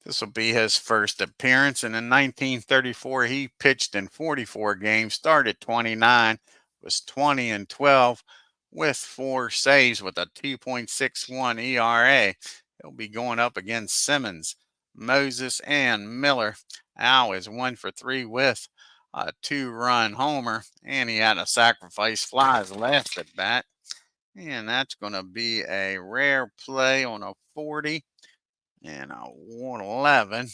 S1: This will be his first appearance. And in 1934, he pitched in 44 games, started 29, was 20 and 12 with 4 saves with a 2.61 ERA. He'll be going up against Simmons, Moses, and Miller. Al is 1 for 3 with a 2-run homer, and he had a sacrifice fly his last at bat. And that's going to be a rare play on a 40 and a 111.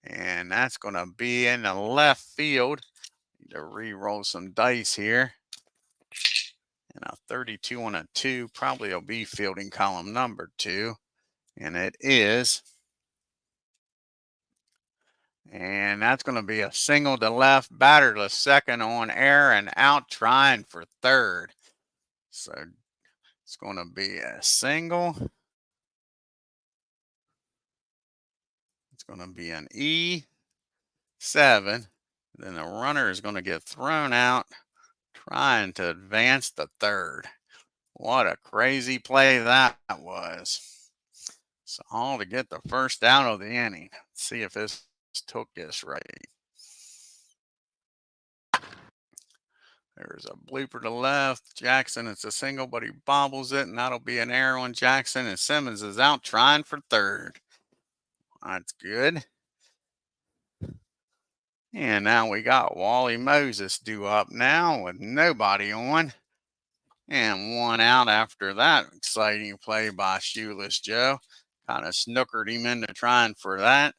S1: And that's going to be in the left field. Need to re-roll some dice here. And a 32 on a 2 probably will be fielding column number 2. And it is. And that's going to be a single to left, batter to second on air and out trying for third. So it's going to be a single. It's going to be an E7. Then the runner is going to get thrown out trying to advance to third. What a crazy play that was. So all to get the first out of the inning. Let's see if this took this right. There's a blooper to left. Jackson, it's a single, but he bobbles it, and that'll be an error on Jackson. And Simmons is out trying for third. That's good. And now we got Wally Moses due up now with nobody on. And 1 out after that exciting play by Shoeless Joe. Kind of snookered him into trying for that.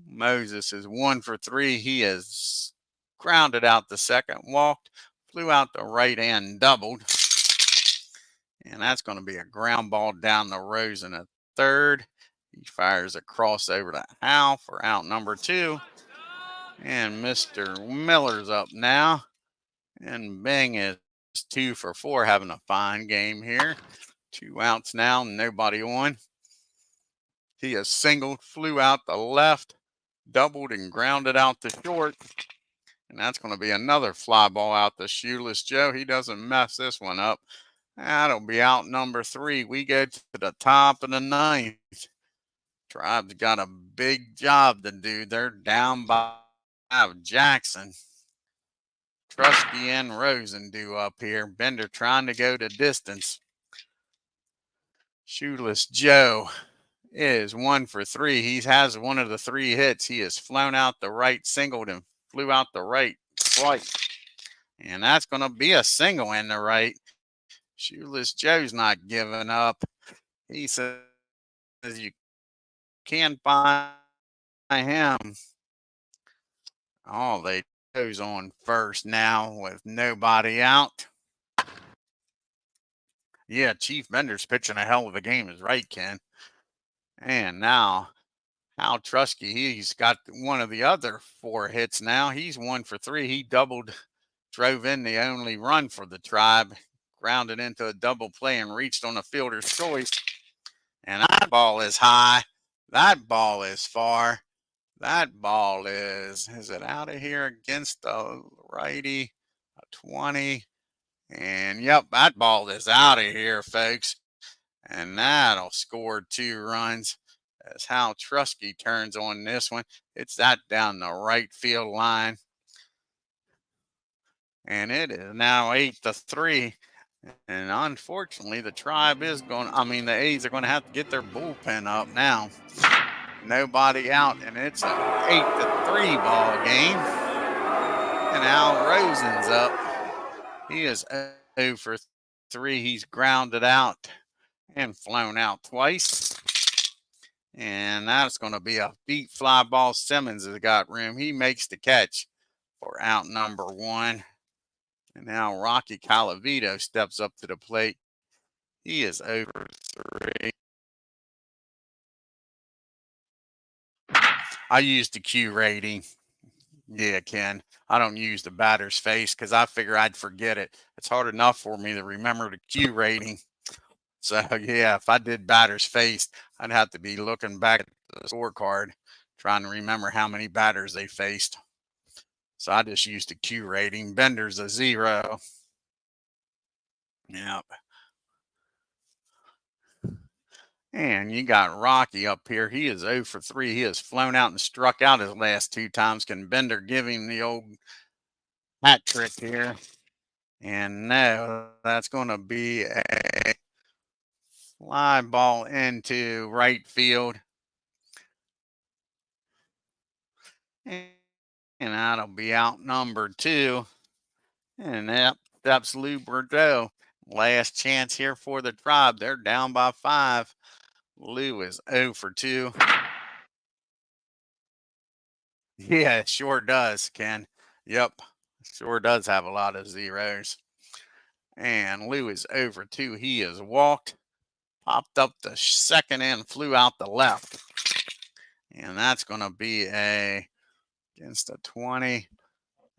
S1: Moses is 1 for 3. He has grounded out the second, walked, flew out the right and doubled. And that's going to be a ground ball down the rows in a third. He fires a crossover to Hal for out number 2. And Mr. Miller's up now. And Bing is 2 for 4, having a fine game here. 2 outs now, nobody on. He has singled, flew out the left, doubled, and grounded out to short. And that's going to be another fly ball out to Shoeless Joe. He doesn't mess this one up. That'll be out number 3. We go to the top of the 9th. Tribe's got a big job to do. They're down by Jackson. Trusky and Rosen due up here. Bender trying to go to distance. Shoeless Joe is 1 for 3. He has one of the 3 hits. He has flown out the right, singled, and flew out the right twice. And that's going to be a single in the right. Shoeless Joe's not giving up. He says you can't buy him. Oh, they goes on first now with nobody out. Yeah, Chief Bender's pitching a hell of a game is right, Ken. And now Hal Trusky, he's got one of the other 4 hits now. He's 1 for 3. He doubled, drove in the only run for the Tribe, grounded into a double play and reached on a fielder's choice. And that ball is high. That ball is far. That ball is it out of here against the righty? A 20. And yep, that ball is out of here, folks. And that'll score 2 runs as Hal Trusky turns on this one. It's that down the right field line. And it is now 8-3. And unfortunately, the Tribe is the A's are going to have to get their bullpen up now. Nobody out, and it's an 8-3 ball game. And Al Rosen's up. He is 0 for 3. He's grounded out and flown out twice. And that's going to be a deep fly ball. Simmons has got room. He makes the catch for out number 1. And now Rocky Calavito steps up to the plate. He is over 3. I used the Q rating. Yeah, Ken. I don't use the batter's face because I figure I'd forget it. It's hard enough for me to remember the Q rating. So, yeah, if I did batter's face, I'd have to be looking back at the scorecard, trying to remember how many batters they faced. So I just used the Q rating. Bender's a 0. Yep. And you got Rocky up here. He is 0 for 3. He has flown out and struck out his last 2 times. Can Bender give him the old hat trick here? And no, that's going to be a fly ball into right field. And that'll be out number 2. And that's Lou Bordeaux. Last chance here for the Tribe. They're down by 5. Lou is 0 for 2. Yeah, it sure does, Ken. Yep, sure does have a lot of zeros. And Lou is 0 for 2. He is walked, popped up the second and flew out the left. And that's going to be against a 20.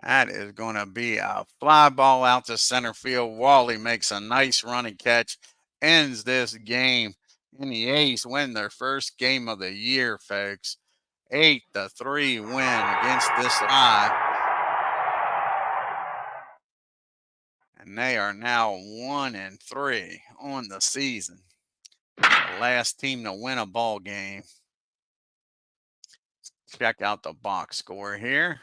S1: That is going to be a fly ball out to center field. Wally makes a nice running catch, ends this game, and the A's win their first game of the year, folks. 8-3 win against this Tribe. And they are now 1-3 on the season. The last team to win a ball game. Check out the box score here.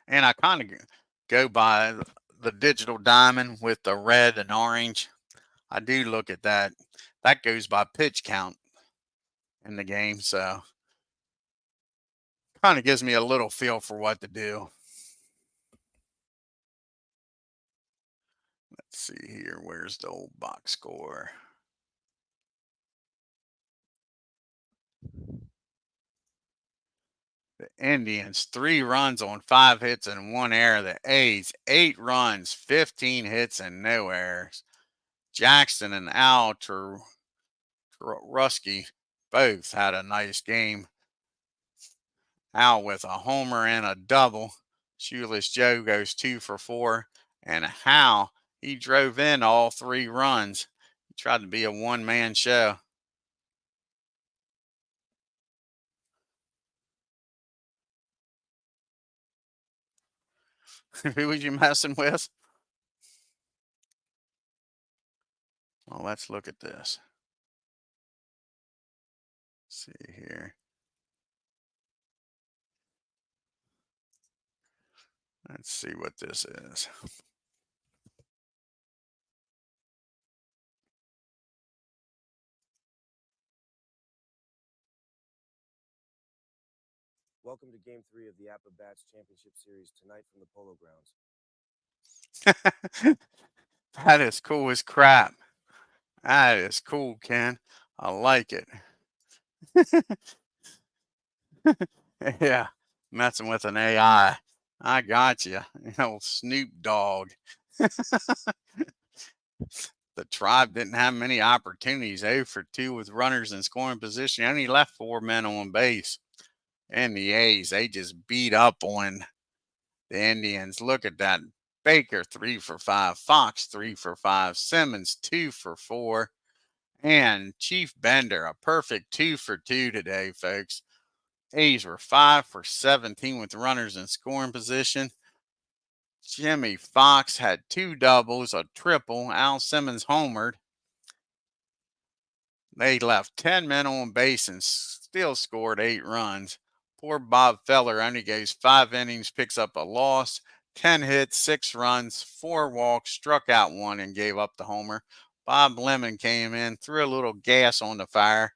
S1: And I kind of go by the digital diamond with the red and orange. I do look at that. That goes by pitch count in the game. So kind of gives me a little feel for what to do. Let's see here. Where's the old box score? The Indians, 3 runs on 5 hits and 1 error. The A's, 8 runs, 15 hits and no errors. Jackson and Al Rusky both had a nice game. Al with a homer and a double. Shoeless Joe goes 2 for 4. And Hal, he drove in all 3 runs. He tried to be a one-man show. Who was you messing with? Well, let's look at this. Let's see here. Let's see what this is.
S2: Welcome to Game 3 of the Apba Championship Series tonight from the Polo Grounds.
S1: That is cool as crap. That is cool, Ken. I like it. Yeah, messing with an AI. I got you. Old Snoop Dogg. The Tribe didn't have many opportunities. 0 for 2 with runners in scoring position. Only left 4 men on base. And the A's, they just beat up on the Indians. Look at that. Baker 3 for 5. Fox 3 for 5. Simmons 2 for 4. And Chief Bender, a perfect 2 for 2 today, folks. A's were 5 for 17 with runners in scoring position. Jimmy Fox had 2 doubles, a triple. Al Simmons homered. They left 10 men on base and still scored 8 runs. Poor Bob Feller only goes 5 innings, picks up a loss, 10 hits, 6 runs, 4 walks, struck out 1, and gave up the homer. Bob Lemon came in, threw a little gas on the fire,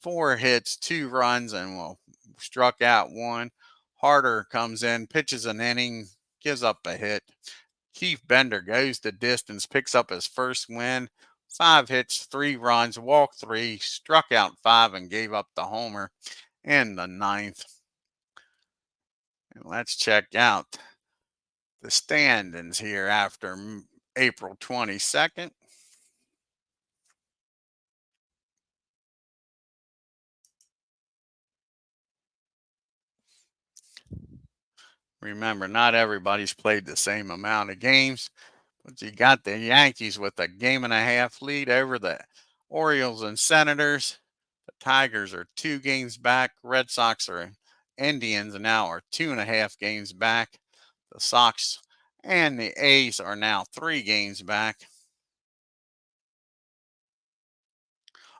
S1: 4 hits, 2 runs, and struck out 1. Harder comes in, pitches an inning, gives up a hit. Keith Bender goes the distance, picks up his first win. 5 hits, 3 runs, walked 3, struck out 5, and gave up the homer in the ninth. And let's check out the standings here after April 22nd. Remember, not everybody's played the same amount of games, but you got the Yankees with a 1.5 game lead over the Orioles and Senators. The Tigers are 2 games back. Red Sox are Indians now are 2.5 games back. The Sox and the A's are now 3 games back.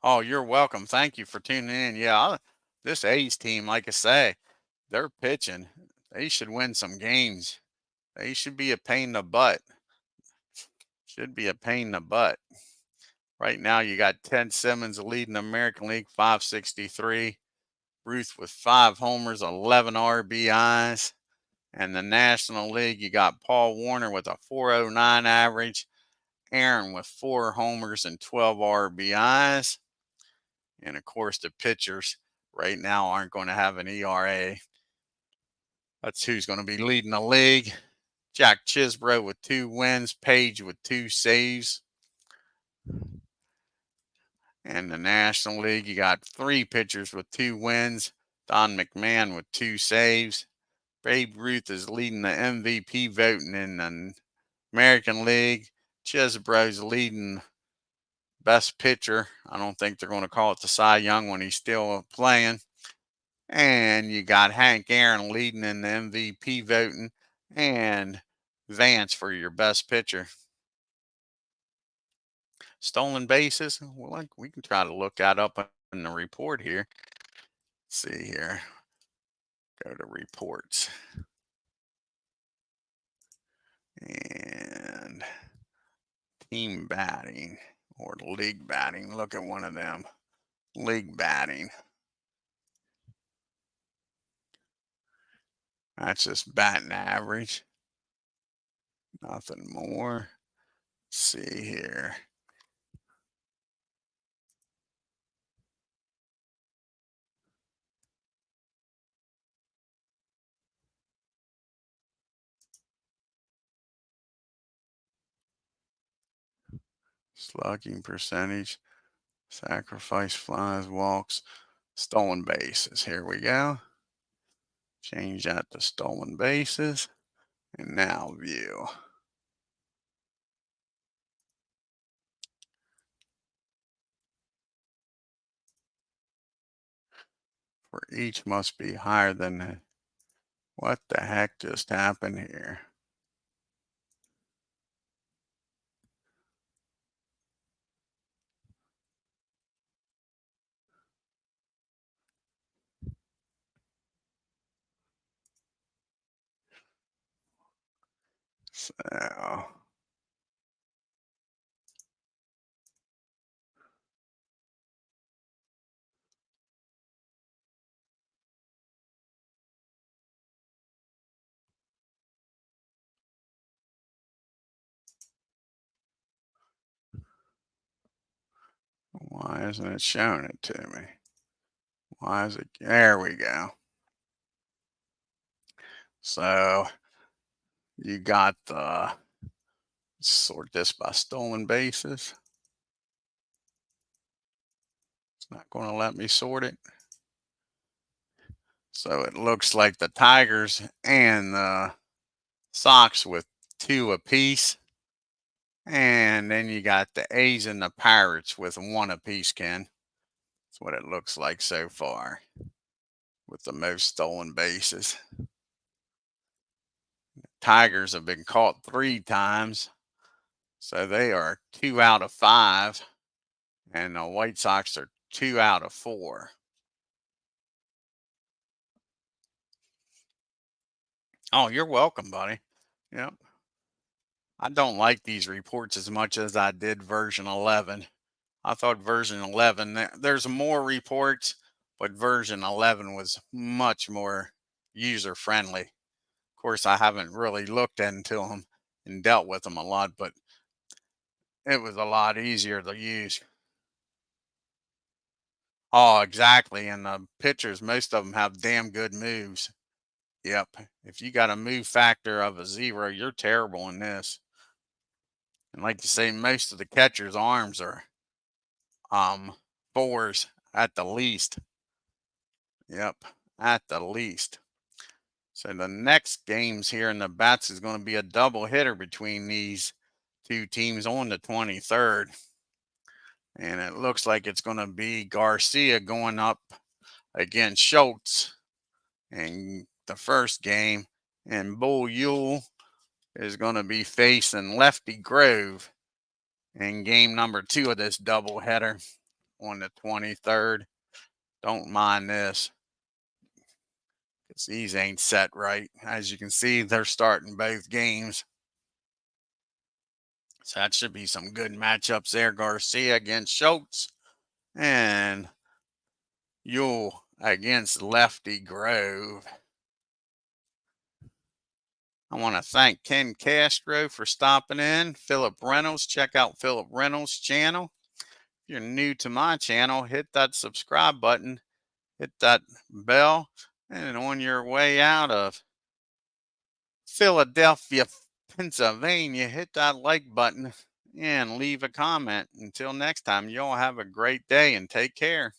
S1: Oh, you're welcome. Thank you for tuning in. Yeah, this A's team, like I say, they're pitching. They should win some games. They should be a pain in the butt. Should be a pain in the butt. Right now, you got Ted Simmons leading the American League, 563. Ruth with 5 homers, 11 RBIs. And the National League, you got Paul Warner with a 409 average. Aaron with 4 homers and 12 RBIs. And of course, the pitchers right now aren't going to have an ERA. That's who's going to be leading the league. Jack Chisbro with 2 wins, Page with 2 saves. And the National League, you got 3 pitchers with 2 wins. Don McMahon with 2 saves. Babe Ruth is leading the MVP voting in the American League. Chisbro's leading best pitcher. I don't think they're going to call it the Cy Young when he's still playing. And you got Hank Aaron leading in the MVP voting and Vance for your best pitcher. Stolen bases. Well, we can try to look that up in the report here. Let's see here. Go to reports. And team batting or league batting. Look at one of them. League batting. That's just batting average. Nothing more. Let's see here. Slugging percentage, sacrifice flies, walks, stolen bases. Here we go. Change that to stolen bases. And now view. For each must be higher than the, what the heck just happened here? So why isn't it showing it to me? Why is it? There we go. So you got the, sort this by stolen bases. It's not going to let me sort it. So it looks like the Tigers and the Sox with 2 apiece. And then you got the A's and the Pirates with 1 apiece, Ken. That's what it looks like so far with the most stolen bases. Tigers have been caught 3 times, so they are 2 out of 5. And the White Sox are 2 out of 4. Oh, you're welcome, buddy. Yep. I don't like these reports as much as I did version 11. I thought version 11, there's more reports, but version 11 was much more user friendly. Of course, I haven't really looked into them and dealt with them a lot, but it was a lot easier to use. Oh, exactly. And the pitchers, most of them have damn good moves. Yep. If you got a move factor of a 0, you're terrible in this. And like you say, most of the catchers' arms are 4s at the least. Yep, at the least. So the next games here in the bats is going to be a double hitter between these 2 teams on the 23rd. And it looks like it's going to be Garcia going up against Schultz in the first game. And Bull Yule is going to be facing Lefty Grove in game number 2 of this doubleheader on the 23rd. Don't mind this, because these ain't set right. As you can see, they're starting both games. So that should be some good matchups there. Garcia against Schultz and Yule against Lefty Grove. I want to thank Ken Castro for stopping in. Philip Reynolds, check out Philip Reynolds' channel. If you're new to my channel, hit that subscribe button, hit that bell, and on your way out of Philadelphia, Pennsylvania, hit that like button and leave a comment. Until next time, y'all have a great day and take care.